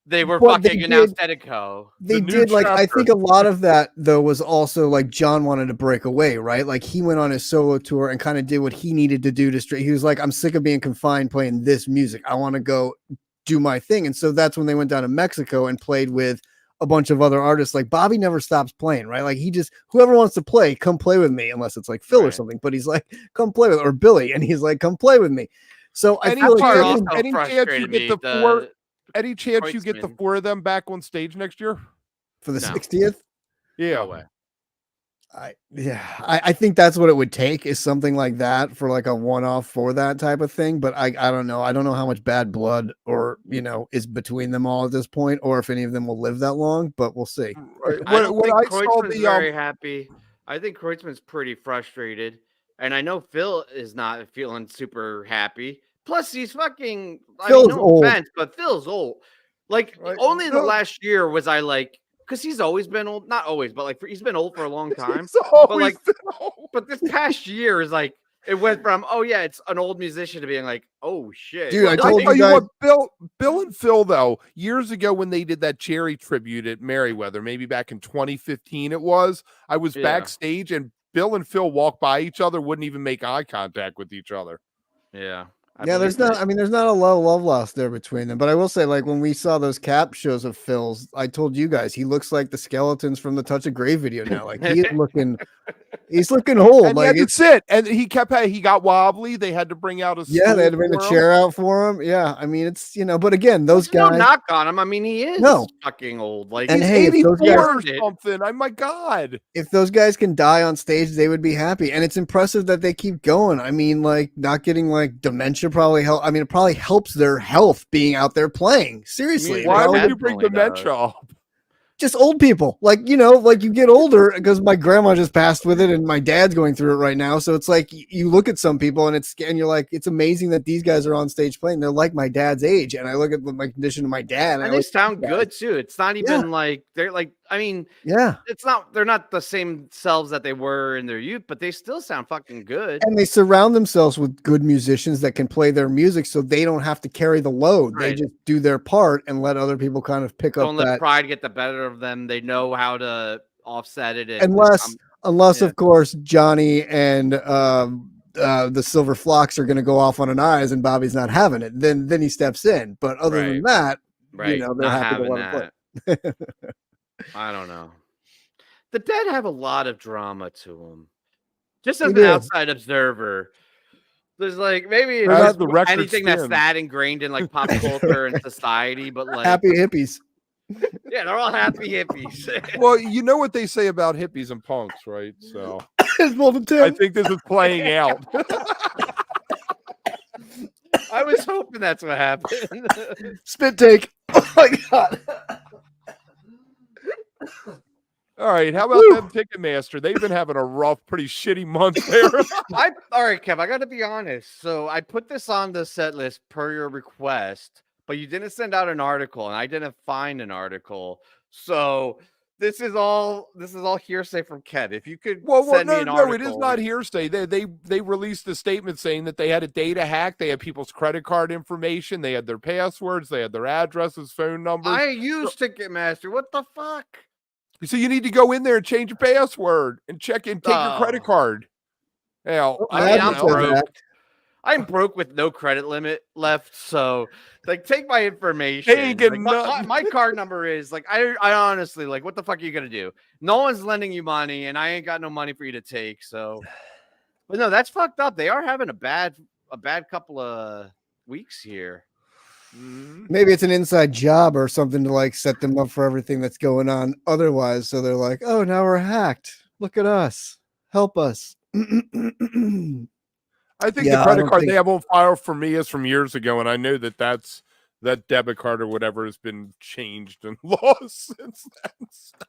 They were fucking announced Edico. They did like chapter. I think a lot of that though was also like John wanted to break away, right? Like he went on his solo tour and kind of did what he needed to do to he was like, I'm sick of being confined playing this music. I want to go do my thing. And so that's when they went down to Mexico and played with a bunch of other artists. Like Bobby never stops playing, right? Like he just, whoever wants to play, come play with me, unless it's like Phil or something, but he's like, come play with, or Billy, and he's like, come play with me. So I feel like any chance you get the 4, any chance you get the 4 of them back on stage next year for the 60th? Yeah. No way. I think that's what it would take, is something like that for like a one-off for that type of thing. But I don't know. I don't know how much bad blood or, is between them all at this point, or if any of them will live that long, but we'll see. I think Kreutzmann's very happy. I think Kreutzmann's pretty frustrated. And I know Phil is not feeling super happy. Plus he's fucking, Phil's old. Offense, but Phil's old. Like only the last year was I like, because he's always been old, not always, but like he's been old for a long time. But this past year is like it went from it's an old musician to being like, oh shit, dude. I told you guys, what, Bill and Phil though, years ago when they did that Cherry tribute at Merriweather, maybe back in 2015, I was backstage and Bill and Phil walked by each other, wouldn't even make eye contact with each other. Yeah. There's not a low love lost there between them. But I will say, like, when we saw those cap shows of Phil's, I told you guys, he looks like the skeletons from the Touch of Grey video now. Like he's looking old. And like that's it. And he got wobbly. They had to bring out a they had to bring the chair out for him. Yeah. I mean, it's but again, those guys, no knock on him. I mean, he is fucking old. Like, and he's hey, 84 or something. Oh my God. If those guys can die on stage, they would be happy. And it's impressive that they keep going. I mean, like, not getting like dementia probably help. I mean, it probably helps their health being out there playing. Seriously. Why would you bring dementia up? Just old people, like you get older, because my grandma just passed with it and my dad's going through it right now. So it's like you look at some people and you're like, it's amazing that these guys are on stage playing. They're like my dad's age. And I look at my condition of my dad and they sound good too. It's not even like they're like, I mean, they're not the same selves that they were in their youth, but they still sound fucking good. And they surround themselves with good musicians that can play their music, so they don't have to carry the load. Right. They just do their part and let other people kind of pick up. Don't let pride get the better of them. They know how to offset it. Unless of course, Johnny and the Silver Flocks are going to go off on an eyes and Bobby's not having it. Then he steps in. But other than that, they're happy to let him play. I don't know. The Dead have a lot of drama to them. Just as an outside observer, there's like maybe it's not anything that's that ingrained in like pop culture and society, but like happy hippies. Yeah, they're all happy hippies. Well, you know what they say about hippies and punks, right? So I think this is playing out. I was hoping that's what happened. Spit take. Oh my god. All right, how about them Ticketmaster? They've been having a rough, pretty shitty month there. All right, Kev, I got to be honest. So I put this on the set list per your request, but you didn't send out an article, and I didn't find an article. So this is all hearsay from Kev. If you could send me an article. No, it is not hearsay. They released a statement saying that they had a data hack. They had people's credit card information. They had their passwords. They had their addresses, phone numbers. I use Ticketmaster. What the fuck? So you need to go in there and change your password and check and take your credit card. Now, I'm broke with no credit limit left, so like take my information. Like, my card number is like I honestly like what the fuck are you gonna do? No one's lending you money, and I ain't got no money for you to take. So, but no, that's fucked up. They are having a bad couple of weeks here. Maybe it's an inside job or something to like set them up for everything that's going on otherwise. So they're like, oh, now we're hacked. Look at us. Help us. I think the credit card they have on file for me is from years ago. And I know that debit card or whatever has been changed and lost since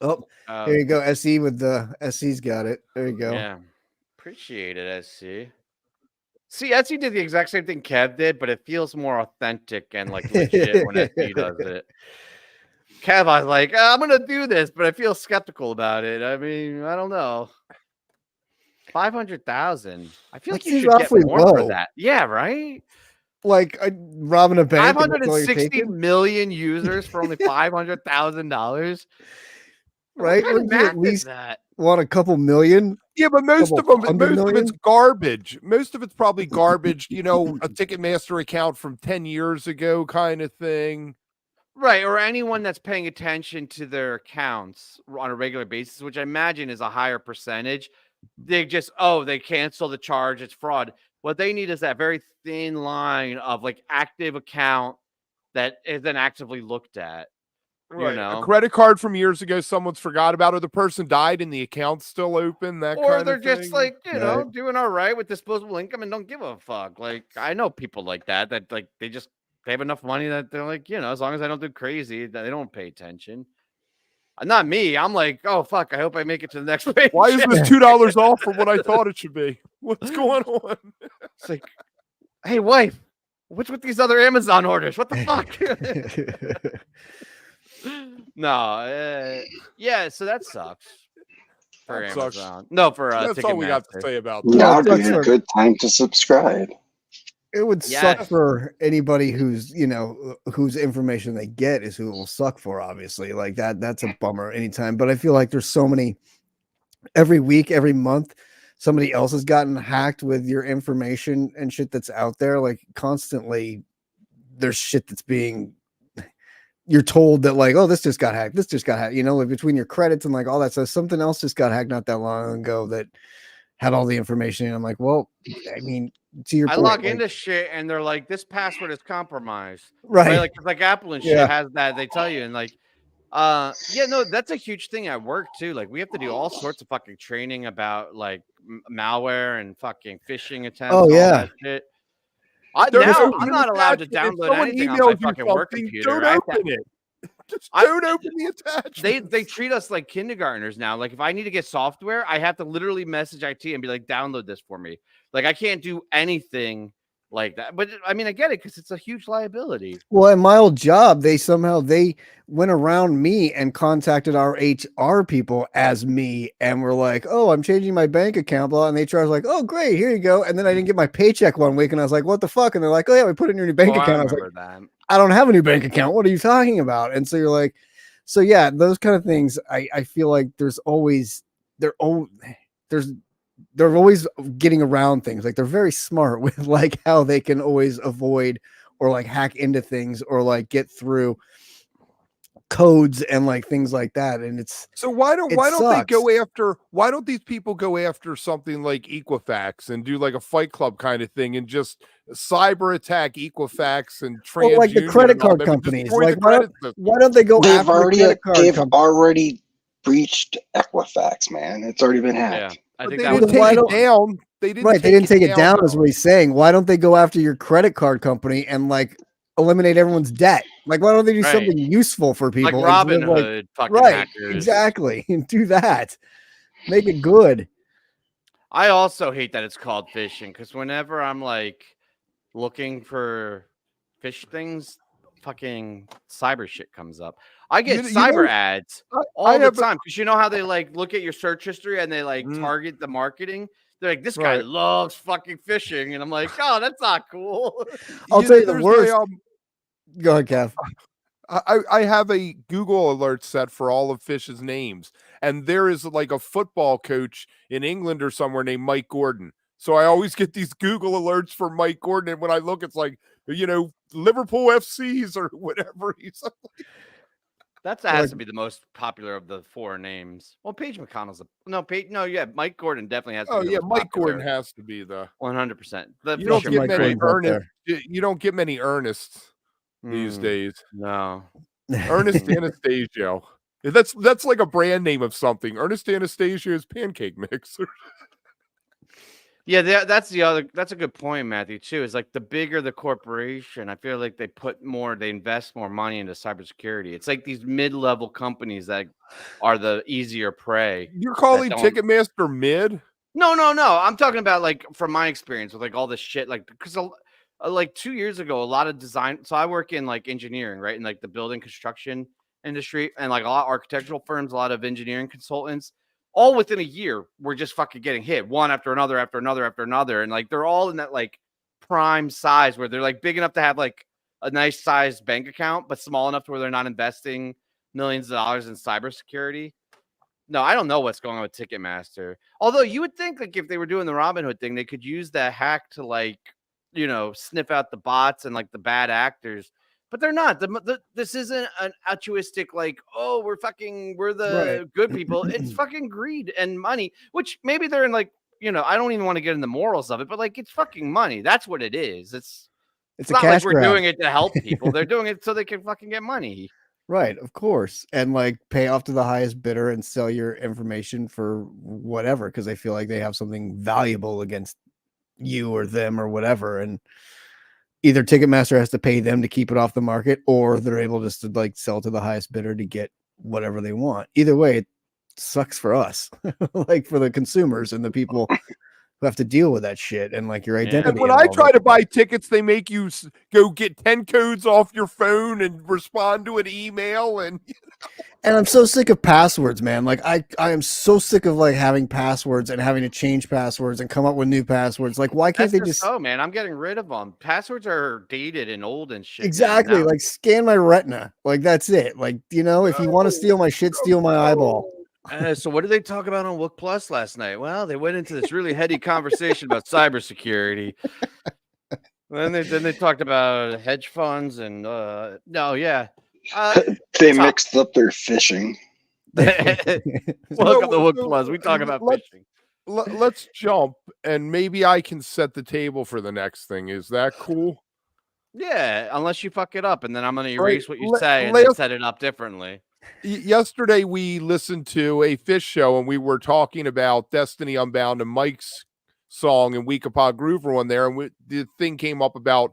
then. Oh, there you go. SE with the SE's got it. There you go. Yeah. Appreciate it, SC. See, Etsy did the exact same thing Kev did, but it feels more authentic and like legit when Etsy does it. Kev, I was like, I'm gonna do this, but I feel skeptical about it. I mean, I don't know. 500,000. I feel like you should get more for that. Yeah, right. Like robbing a bank. 560 million users for only $500,000. Right? Would you at least want a couple million? Yeah, but most of it's garbage. Most of it's probably garbage, you know, a Ticketmaster account from 10 years ago kind of thing. Right, or anyone that's paying attention to their accounts on a regular basis, which I imagine is a higher percentage. They just, they cancel the charge, it's fraud. What they need is that very thin line of like active account that isn't actively looked at. Right. You know? A credit card from years ago someone's forgot about, or the person died and the account's still open, or they're just like, you know, doing all right with disposable income and don't give a fuck. Like, I know people like that like they have enough money that they're like, you know, as long as I don't do crazy, that they don't pay attention. Not me. I'm like, oh fuck, I hope I make it to the next page. Why is this $2 off from what I thought it should be? What's going on? It's like, hey wife, what's with these other Amazon orders? What the fuck? No, yeah, so that sucks for Amazon. Sucks. No, for that's all we got to say about that. Now would be a good time to subscribe. It would suck for anybody who's, you know, whose information they get is who it will suck for, obviously. Like that's a bummer anytime. But I feel like there's so many every week, every month, somebody else has gotten hacked with your information and shit that's out there. Like constantly there's shit that's being, you're told that like, oh, this just got hacked, you know, like between your credits and like all that stuff. Something else just got hacked not that long ago that had all the information. And I'm like, well, I mean, to your point, log into shit and they're like, this password is compromised. Right. Like Apple and shit has that. They tell you, and like, no, that's a huge thing at work too. Like we have to do all sorts of fucking training about like malware and fucking phishing attempts. Oh yeah. Shit. I'm not allowed to download anything on my fucking work computer. Don't open it. Just don't open the attachment. They treat us like kindergartners now. Like if I need to get software, I have to literally message IT and be like, download this for me. Like I can't do anything like that. But I mean, I get it because it's a huge liability. Well, in my old job, they went around me and contacted our HR people as me and were like, oh, I'm changing my bank account, blah. And HR was like, oh, great, here you go. And then I didn't get my paycheck one week and I was like, what the fuck? And they're like, oh yeah, we put in your new bank account. I was like, I don't have a new bank account. What are you talking about? And so you're like, so yeah, those kind of things. I feel like they're always getting around things. Like they're very smart with like how they can always avoid or like hack into things or like get through codes and like things like that. And it's so why don't these people go after something like Equifax and do like a Fight Club kind of thing and just cyber attack Equifax and like the credit card companies? Like why don't they go after the credit card companies? Already breached Equifax, man. It's already been hacked. I But think they that didn't was Then why take it don't- down. They didn't Right, they didn't take it down, is though. what he's saying. Why don't they go after your credit card company and like eliminate everyone's debt? Like, why don't they do Right. something useful for like people? Robin instead of, like, Hood fucking right, hackers. exactly. Do that. Make it good. I also hate that it's called fishing because whenever I'm like looking for fish things, fucking cyber shit comes up. I get You cyber know, ads I all the have a- time because you know how they like look at your search history and they like Mm. target the marketing. They're like, this guy Right. loves fucking fishing, and I'm like, oh, that's not cool. I'll tell you the there's worst. Go ahead, Kev. I have a Google alert set for all of Phish's names, and there is like a football coach in England or somewhere named Mike Gordon. So I always get these Google alerts for Mike Gordon, and when I look, it's like, Liverpool FCs or whatever. That has to be the most popular of the four names. Well, Paige McConnell's Mike Gordon definitely has to Oh be the yeah, most Mike popular. Gordon has to be the 100%. You don't Sure, get Mike many Gordon's up Ernest. there. You don't get many Ernests these days. No. Ernest Anastasio. That's like a brand name of something. Ernest Anastasio's pancake mix. Yeah, that's a good point, Matthew, too. Is like the bigger the corporation, I feel like they invest more money into cybersecurity. It's like these mid-level companies that are the easier prey. You're calling don't- Ticketmaster mid? No. I'm talking about like from my experience with like all this shit, like because like 2 years ago, a lot of design. So I work in like engineering, right, in like the building construction industry, and like a lot of architectural firms, a lot of engineering consultants. All within a year, we're just fucking getting hit one after another, after another, after another. And like they're all in that like prime size where they're like big enough to have like a nice sized bank account, but small enough to where they're not investing millions of dollars in cybersecurity. No, I don't know what's going on with Ticketmaster. Although you would think like if they were doing the Robin Hood thing, they could use that hack to like, sniff out the bots and like the bad actors. But they're not. This isn't an altruistic, like, oh, we're the good people. It's fucking greed and money, which maybe they're in like, I don't even want to get in the morals of it, but like, it's fucking money. That's what it is. It's a not cash like we're grab. doing it to help people. They're doing it so they can fucking get money. Right, of course. And like pay off to the highest bidder and sell your information for whatever because they feel like they have something valuable against you or them or whatever. And either Ticketmaster has to pay them to keep it off the market, or they're able just to like sell to the highest bidder to get whatever they want. Either way, it sucks for us, like for the consumers and the people who have to deal with that shit and like your identity. And when and I all try that to buy stuff. tickets, they make you go get 10 codes off your phone and respond to an email. And I'm so sick of passwords, man. Like I am so sick of like having passwords and having to change passwords and come up with new passwords. Like why can't they just man, I'm getting rid of them. Passwords are dated and old and shit. exactly now. like scan my retina? Like that's it. Like, if you want to steal my shit, steal my eyeball. So what did they talk about on Wook Plus last night? Well, they went into this really heady conversation about cybersecurity. Then they talked about hedge funds and They mixed up their fishing. welcome to Wook Plus. We talk about fishing. Let's jump, and maybe I can set the table for the next thing. Is that cool? Yeah, unless you fuck it up, and then I'm going to Right, erase what you say and then set it up differently. Yesterday, we listened to a Phish show, and we were talking about Destiny Unbound and Mike's song and Weekapaw Groove were on there, and the thing came up about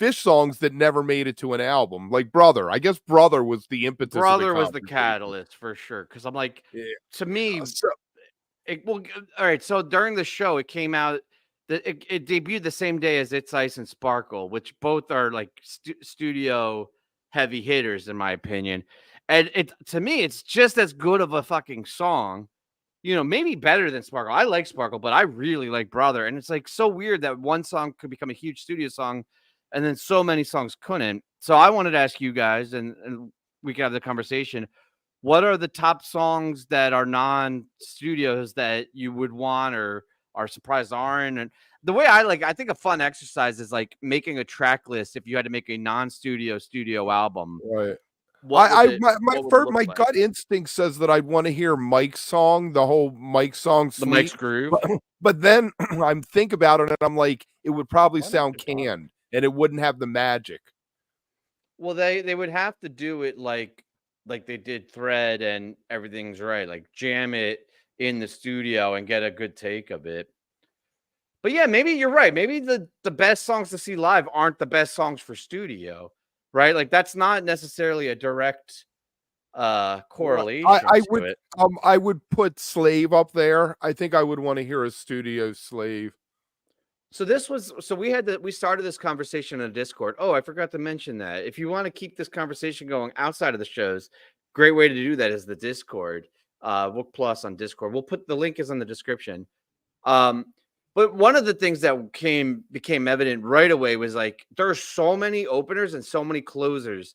Phish songs that never made it to an album, like Brother. I guess Brother was the impetus. Brother was the catalyst for sure, because I'm like, to me, all right. So during the show, it came out that it debuted the same day as It's Ice and Sparkle, which both are like studio heavy hitters in my opinion. And to me, it's just as good of a fucking song, maybe better than Sparkle. I like Sparkle, but I really like Brother. And it's like so weird that one song could become a huge studio song and then so many songs couldn't. So I wanted to ask you guys, and we can have the conversation. What are the top songs that are non-studios that you would want or are surprised aren't? And the way I think a fun exercise is like making a track list if you had to make a studio album. Right. My gut instinct says that I'd want to hear Mike's song, the whole Mike song, the Mike's Groove. But then I'm think about it and I'm like, it would probably sound canned and it wouldn't have the magic. Well, they would have to do it like they did Thread and Everything's Right, like jam it in the studio and get a good take of it. But yeah, maybe you're right. Maybe the best songs to see live aren't the best songs for studio, right? Like that's not necessarily a direct correlation to it. I would put Slave up there. I think I would want to hear a studio Slave. So we started this conversation on Discord. Oh, I forgot to mention that. If you want to keep this conversation going outside of the shows, great way to do that is the Discord. Wook Plus on Discord. We'll put the link is in the description. But one of the things that became evident right away was like there are so many openers and so many closers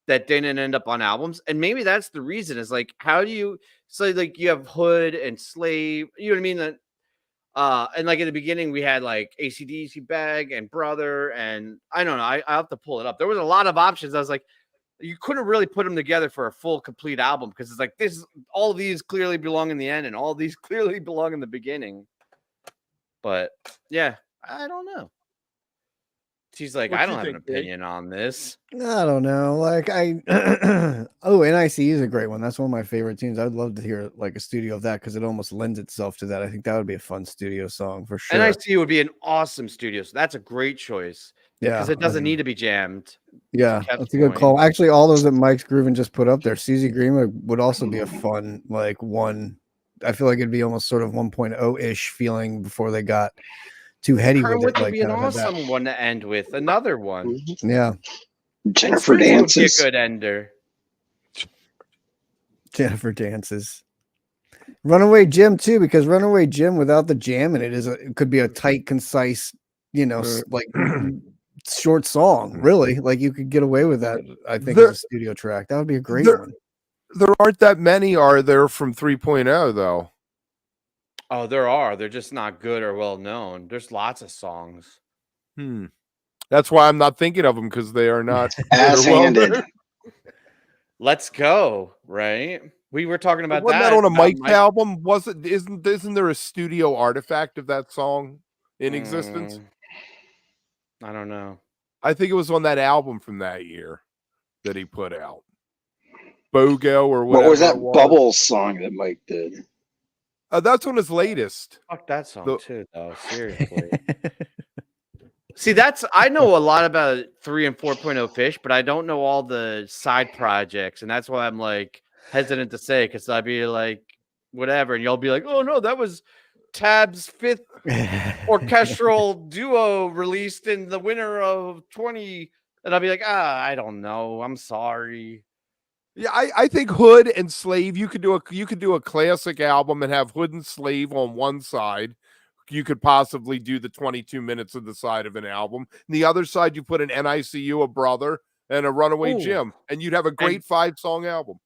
that didn't end up on albums. And maybe that's the reason is like, how do you like you have Hood and Slave, you know what I mean? That and like in the beginning we had like AC/DC Bag and Brother, and I don't know, I have to pull it up. There was a lot of options. I was like, you couldn't really put them together for a full complete album because it's like all of these clearly belong in the end and all these clearly belong in the beginning. But yeah, I don't know. She's like, I don't have an opinion on this. I don't know. Like NIC is a great one. That's one of my favorite tunes. I'd love to hear like a studio of that because it almost lends itself to that. I think that would be a fun studio song for sure. NIC would be an awesome studio. So that's a great choice. Yeah. Because it doesn't need to be jammed. Yeah, that's a good call. Actually, all those that Mike's Groovin just put up there, CZ Green would also be a fun like one. I feel like it'd be almost sort of 1.0-ish feeling before they got too heady with it. Would be an awesome one to end with. Another one. Yeah. Jennifer Dances. Would be a good ender. Jennifer Dances. Runaway Jim too, because Runaway Jim without the jam in it could be a tight, concise, like short song. Really, like you could get away with that. I think as a studio track, that would be a great one. There aren't that many, are there, from 3.0 though? Oh, there are. They're just not good or well known. There's lots of songs. That's why I'm not thinking of them because they are not ass-handed. Let's Go, right? We were talking about wasn't that on a Mike's album? Isn't there a studio artifact of that song in existence? I don't know. I think it was on that album from that year that he put out. BOGO or whatever. What was that Bubbles song that Mike did? That's on his latest. Fuck that song too, though. Seriously. See, I know a lot about 3 and 4.0 Phish, but I don't know all the side projects, and that's why I'm like hesitant to say because I'd be like, whatever, and y'all be like, oh no, that was Tab's 5th orchestral duo released in the winter of 20, and I'll be like, I don't know, I'm sorry. Yeah, I think Hood and Slave, you could do a classic album and have Hood and Slave on one side. You could possibly do the 22 minutes of the side of an album. And the other side, you put an NICU, a Brother, and a Runaway Jim, and you'd have a great 5-song album.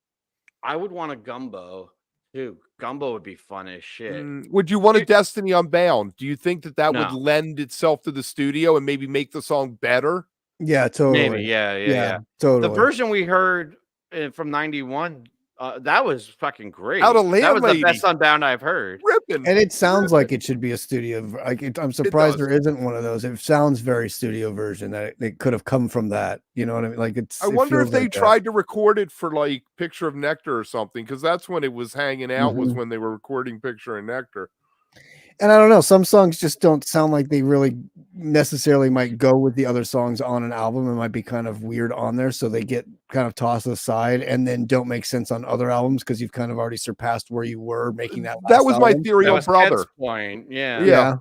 I would want a Gumbo too. Gumbo would be fun as shit. Would you want a Destiny Unbound? Do you think that would lend itself to the studio and maybe make the song better? Yeah, totally. Maybe, yeah. Totally. The version we heard from 91, that was fucking great. That was the best Unbound I've heard. Ripping. And it sounds like it should be a studio. I'm surprised there isn't one of those. It sounds very studio version that it could have come from that. You know what I mean? Like I wonder if they tried to record it for like Picture of Nectar or something, because that's when it was hanging out. Was when they were recording Picture of Nectar. And I don't know, some songs just don't sound like they really necessarily might go with the other songs on an album. It might be kind of weird on there, so they get kind of tossed aside and then don't make sense on other albums because you've kind of already surpassed where you were making that. That was my theory on Brother. Point. Yeah. Yeah.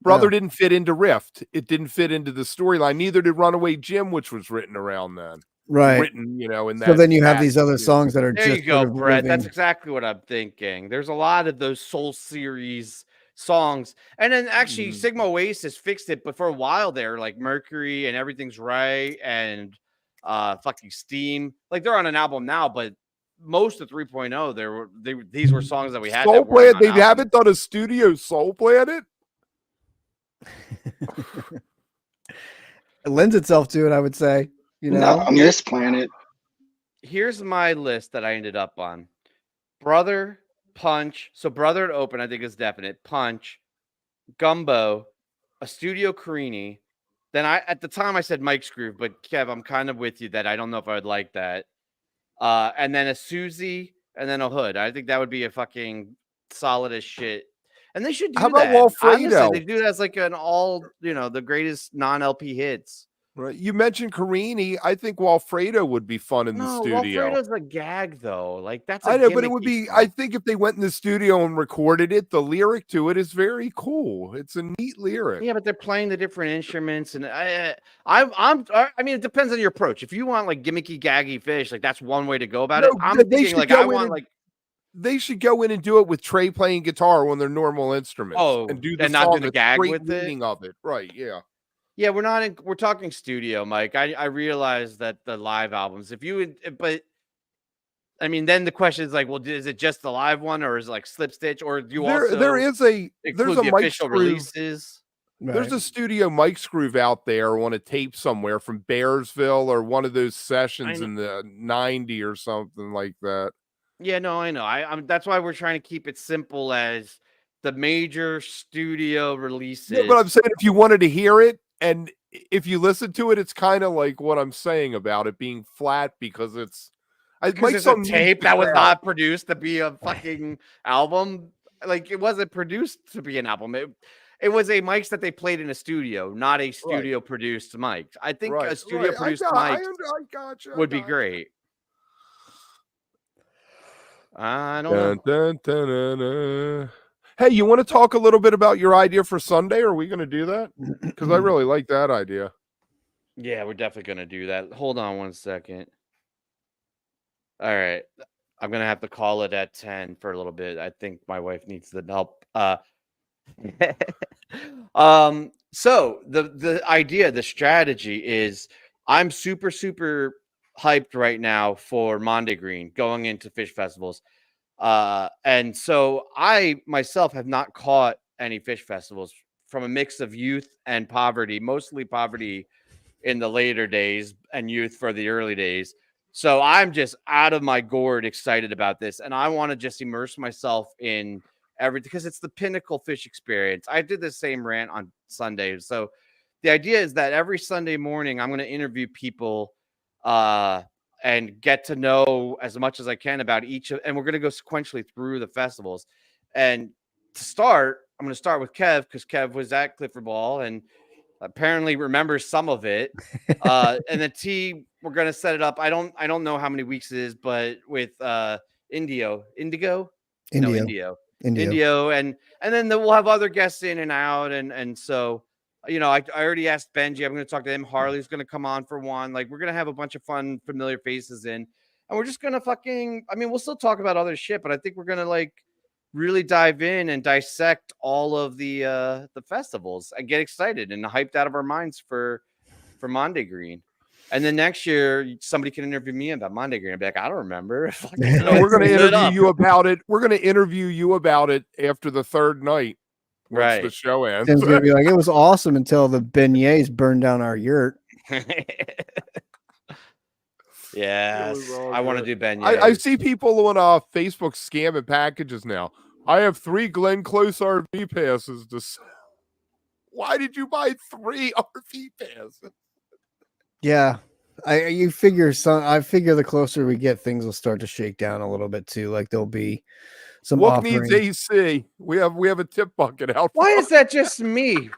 Brother didn't fit into Rift. It didn't fit into the storyline. Neither did Runaway Jim, which was written around then. Right. Written, in that. So then you have these other songs that are there just. You go, Brett. That's exactly what I'm thinking. There's a lot of those Soul Series songs, and then actually Sigma Oasis fixed it, but for a while there, like Mercury and Everything's Right and fucking Steam, like they're on an album now, but most of 3.0 these were songs that we had. Soul Planet, they haven't done a studio Soul Planet. It lends itself to it, I would say. Not on this planet. Here's my list that I ended up on: Brother, Punch. So Brother to open, I think is definite. Punch, Gumbo, a Studio Carini. Then at the time I said Mike's Groove, but Kev, I'm kind of with you that I don't know if I would like that. And then a Susie, and then a Hood. I think that would be a fucking solid as shit. And they should do How about that. Honestly, Walfredo? they do that as like an all, the greatest non-LP hits. Right. You mentioned Carini. I think Walfredo would be fun in the No, studio. Walfredo's a gag though. Like that's a I know, but it gimmicky would be. stuff. I think if they went in the studio and recorded it, the lyric to it is very cool. It's a neat lyric. Yeah, but they're playing the different instruments, and I mean, it depends on your approach. If you want like gimmicky, gaggy Phish, like that's one way to go about it. I'm thinking like I want like they should go in and do it with Trey playing guitar on their normal instruments. And do the and song, not do the a gag straight with it. reading of it. Right? Yeah. Yeah, we're talking studio, Mike. I realize that the live albums, but I mean, then the question is like, well, is it just the live one, or is it like Slip Stitch, or do you also there's a the mic official screw. releases? Right. There's a studio mic groove out there on a tape somewhere from Bearsville or one of those sessions in the 90 or something like that. Yeah, no, I know. I'm that's why we're trying to keep it simple as the major studio releases. Yeah, but I'm saying if you wanted to hear it, and if you listen to it, it's kind of like what I'm saying about it being flat because it's a tape that was not produced to be a fucking album. Like it wasn't produced to be an album. It was a mics that they played in a studio, not a studio produced mic. I think a studio produced mic would be great. I don't know. Hey, you want to talk a little bit about your idea for Sunday? Are we going to do that? Because I really like that idea. Yeah, we're definitely going to do that. Hold on one second. All right. I'm going to have to call it at 10 for a little bit. I think my wife needs the help. So the idea, the strategy is I'm super, super hyped right now for Monday Green going into Phish festivals. And so I myself have not caught any Phish festivals from a mix of youth and poverty, mostly poverty in the later days and youth for the early days. So I'm just out of my gourd excited about this. And I want to just immerse myself in everything because it's the pinnacle Phish experience. I did the same rant on Sunday. So the idea is that every Sunday morning, I'm going to interview people, and get to know as much as I can about each of, and we're going to go sequentially through the festivals. And to start, I'm going to start with Kev because Kev was at Clifford Ball and apparently remembers some of it. And then T, we're going to set it up. I don't know how many weeks it is, but with Indio, and then we'll have other guests in and out, and so. I already asked Benji. I'm going to talk to him. Harley's going to come on for one. Like, we're going to have a bunch of fun, familiar faces in. And we're just going to we'll still talk about other shit, but I think we're going to, like, really dive in and dissect all of the festivals and get excited and hyped out of our minds for Monday Green. And then next year, somebody can interview me about Monday Green. I'll be like, I don't remember. No, we're going to interview you about it. We're going to interview you about it after the third night. Once the show ends. Tim's gonna be like, it was awesome until the beignets burned down our yurt. Yes, I want to do beignets. I see people on Facebook scamming packages now. I have 3 Glenn Close RV passes to sell. Why did you buy 3 RV passes? Yeah, I figure the closer we get, things will start to shake down a little bit too. Like there'll be some. Wook needs AC. We have a tip bucket out. Why is that just me?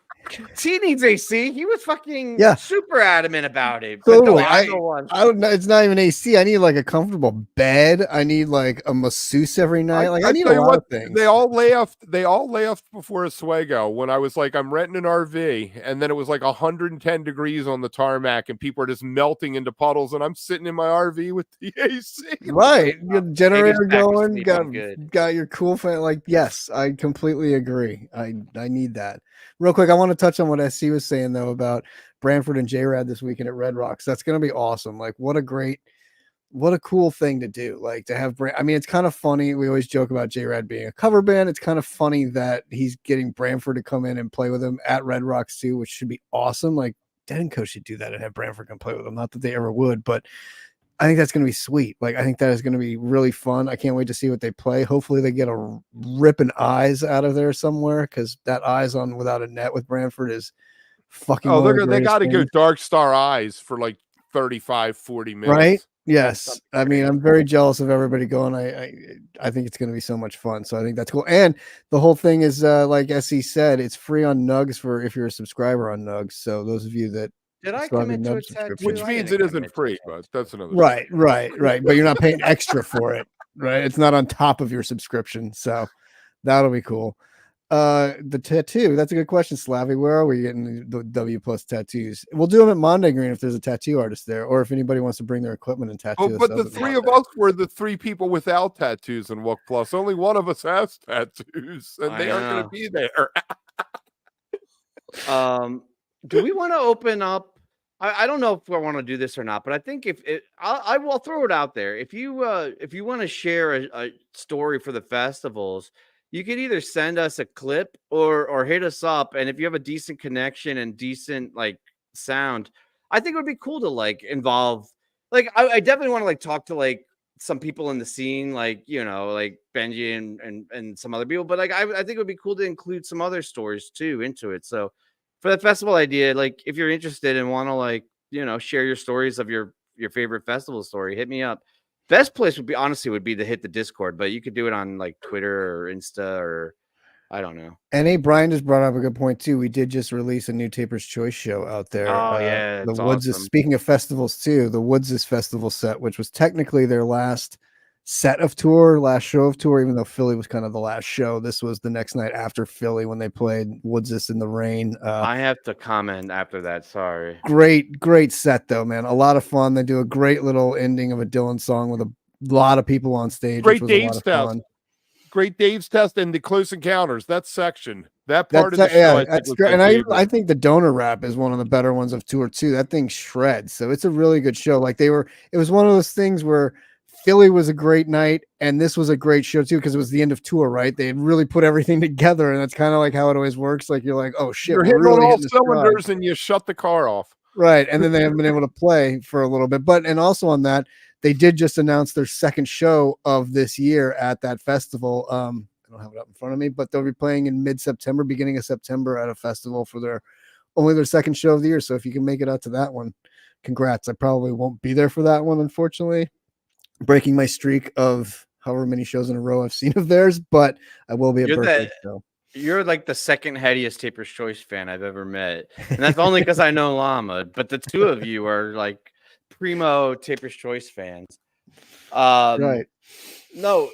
T needs AC. He was fucking super adamant about it. Totally. I don't know. It's not even AC. I need like a comfortable bed. I need like a masseuse every night. I need a lot of things. They all laughed before Oswego when I was like, I'm renting an RV, and then it was like 110 degrees on the tarmac, and people are just melting into puddles, and I'm sitting in my RV with the AC. Right, you got the generator going. Got your cool fan. Like, yes, I completely agree. I need that. Real quick, I want to touch on what SC was saying though about Branford and J-Rad this weekend at Red Rocks. That's going to be awesome. Like, what a cool thing to do. Like to have, it's kind of funny. We always joke about J-Rad being a cover band. It's kind of funny that he's getting Branford to come in and play with him at Red Rocks too, which should be awesome. Like Dead & Co should do that and have Branford come play with them. Not that they ever would, but I think that's going to be sweet. Like, I think that is going to be really fun. I can't wait to see what they play. Hopefully they get a ripping Eyes out of there somewhere, because that Eyes on Without a Net with Branford is fucking. Oh, they got to go Dark Star Eyes for like 35, 40 minutes. Right? Yes, I mean, I'm very jealous of everybody going. I think it's going to be so much fun. So I think that's cool. And the whole thing is, like SE said, it's free on Nugs for if you're a subscriber on Nugs. So those of you that Did I still have your commit to a Nug tattoo? subscription, Which means it isn't free, but that's another right. But you're not paying extra for it, right? It's not on top of your subscription. So that'll be cool. The tattoo, that's a good question, Slavy. Where are we getting the W plus tattoos? We'll do them at Monday Green if there's a tattoo artist there, or if anybody wants to bring their equipment and tattoo. But the three of us were the three people without tattoos in Wook Plus. Only one of us has tattoos, and they aren't going to be there. Do we want to open up? I don't know if I want to do this or not, but I think I will throw it out there. If you want to share a story for the festivals, you could either send us a clip or hit us up. And if you have a decent connection and decent like sound, I think it would be cool to like involve. Like I definitely want to like talk to like some people in the scene, like like Benji and some other people. But like I think it would be cool to include some other stories too into it. So for the festival idea, like if you're interested and want to like share your stories of your favorite festival story, hit me up. Best place would be to hit the Discord, but you could do it on like Twitter or Insta or I don't know. And Brian just brought up a good point too. We did just release a new Taper's Choice show out there. Oh yeah, the Woods awesome. is, speaking of festivals too, the Woods is festival set, which was technically their last set of tour, last show of tour, even though Philly was kind of the last show. This was the next night after Philly when they played Woodsis in the rain. I have to comment after that. Sorry. Great set though, man. A lot of fun. They do a great little ending of a Dylan song with a lot of people on stage. Great Dave's Test. Great Dave's Test and the Close Encounters. That section. That part of the show. That's great. And I think the donor rap is one of the better ones of tour too. That thing shreds. So it's a really good show. Like it was one of those things where Philly was a great night, and this was a great show too because it was the end of tour, right? They had really put everything together, and that's kind of like how it always works. Like you're like, oh shit, you're hitting on all cylinders, and you shut the car off, right? And then they haven't been able to play for a little bit. And also on that, they did just announce their second show of this year at that festival. I don't have it up in front of me, but they'll be playing in mid-September, beginning of September at a festival for their second show of the year. So if you can make it out to that one, congrats. I probably won't be there for that one, unfortunately. Breaking my streak of however many shows in a row I've seen of theirs, but I will be at birthday show. You're like the second headiest Taper's Choice fan I've ever met, and that's only because I know Llama. But the two of you are like primo Taper's Choice fans. Right? No,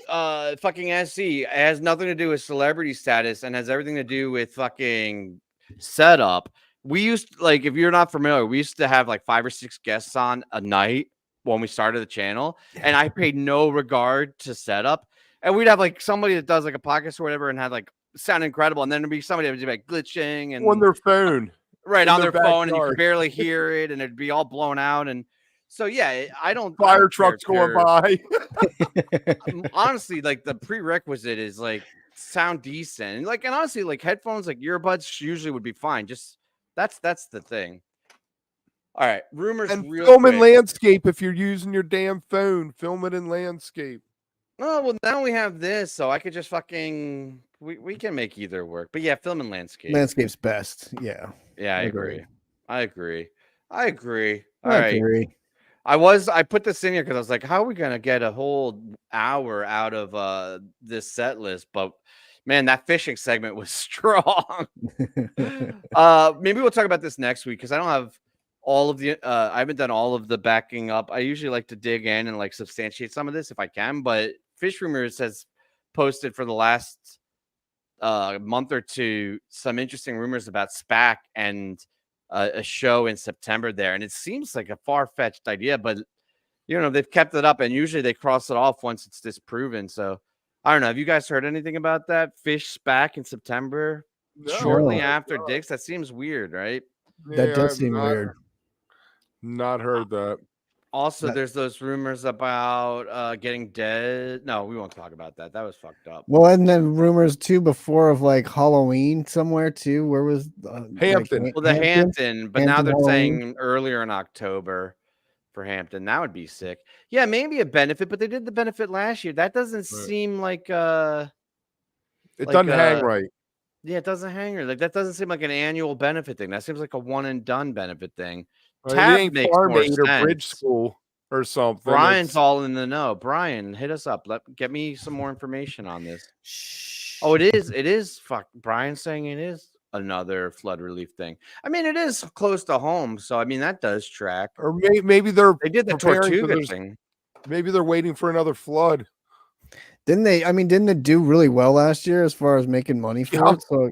fucking SC has nothing to do with celebrity status and has everything to do with fucking setup. We used like, if you're not familiar, we used to have like 5 or 6 guests on a night when we started the channel, and I paid no regard to setup. And we'd have like somebody that does like a podcast or whatever and had like sound incredible, and then there'd be somebody that would be like glitching and on their phone, right on their phone, and you could barely hear it, and it'd be all blown out. And so yeah, I don't fire trucks going by. Honestly, like the prerequisite is like sound decent, and like, and honestly, like headphones, like earbuds usually would be fine. Just that's the thing. All right, rumors and real film quick. in landscape if you're using your damn phone. Film it in landscape. Oh well, now we have this, so I could just fucking we can make either work. But yeah, film in landscape. Landscape's best. Yeah. Yeah, I agree. I agree. All right. I put this in here because I was like, how are we gonna get a whole hour out of this set list? But man, that fishing segment was strong. Maybe we'll talk about this next week because I don't have all of the I haven't done all of the backing up. I usually like to dig in and like substantiate some of this if I can, but Phish Rumors has posted for the last month or two some interesting rumors about SPAC and a show in September there, and it seems like a far-fetched idea, but they've kept it up, and usually they cross it off once it's disproven. So I don't know. Have you guys heard anything about that? Phish SPAC in September, shortly after Dick's? That seems weird, right? That does seem weird. Not heard that. Also, there's those rumors about getting dead. No, we won't talk about that. That was fucked up. Well, and then rumors too before of like Halloween somewhere too. Where was Hampton? Like, the Hampton, but now they're saying earlier in October for Hampton. That would be sick. Yeah, maybe a benefit, but they did the benefit last year. That doesn't seem like it doesn't hang right. Yeah, it doesn't hang right. Like that doesn't seem like an annual benefit thing. That seems like a one and done benefit thing. It ain't Farm Aid or Bridge School. or something. Brian's all in the know. Brian, hit us up. Get me some more information on this. Oh, it is. Fuck, Brian's saying it is another flood relief thing. I mean, it is close to home, so I mean that does track. Or maybe they did the Tortuga thing. Maybe they're waiting for another flood. Didn't they? I mean, didn't they do really well last year as far as making money for it? So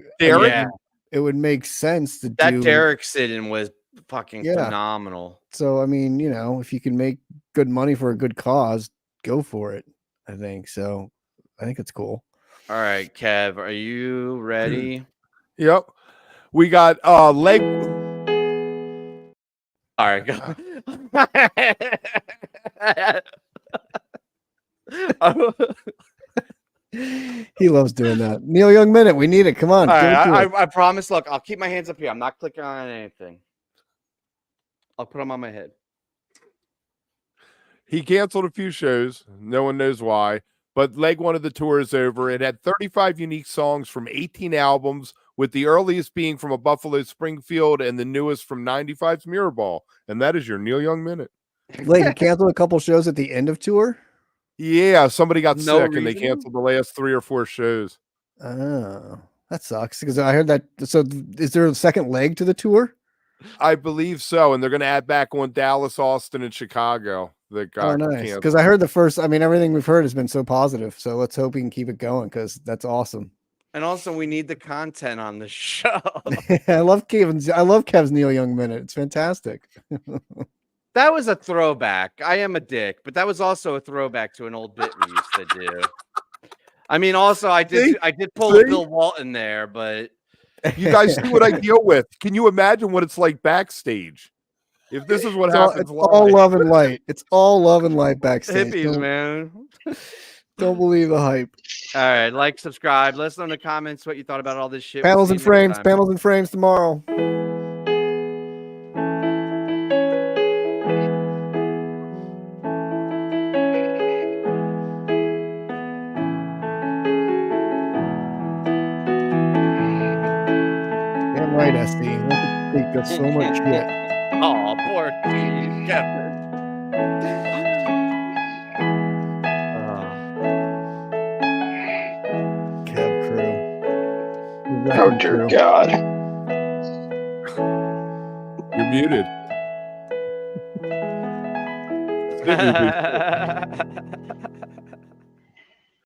it would make sense to that do. Derek sit-in was fucking phenomenal. So I mean, if you can make good money for a good cause, go for it. I think so. I think it's cool. All right, Kev, are you ready? Yep. We got leg. All right, go. He loves doing that. Neil Young minute. We need it. Come on. All right, I promise. Look, I'll keep my hands up here. I'm not clicking on anything. I'll put them on my head. He canceled a few shows. No one knows why. But leg one of the tour is over. It had 35 unique songs from 18 albums, with the earliest being from a Buffalo Springfield and the newest from 95's Mirrorball. And that is your Neil Young minute. Like, he canceled a couple shows at the end of tour? Yeah, somebody got sick and they canceled the last 3 or 4 shows. Oh, that sucks. Because I heard that. So is there a second leg to the tour? I believe so. And they're going to add back on Dallas, Austin, and Chicago. That got nice. Because I heard everything we've heard has been so positive. So let's hope we can keep it going because that's awesome. And also, we need the content on the show. I love Kev's Neil Young minute. It's fantastic. That was a throwback. I am a dick, but that was also a throwback to an old bit we used to do. I mean, also, I did pull a Bill Walton there, but you guys see what I deal with. Can you imagine what it's like backstage? If this is what happens, it's all love and light. It's all love and light backstage. Hippies, man. Don't believe the hype. All right, like, subscribe. Let us know in the comments what you thought about all this shit. Panels and frames tomorrow. Damn right, SD. He got so much shit. Oh, poor Kevin. Oh, dear God. You're muted.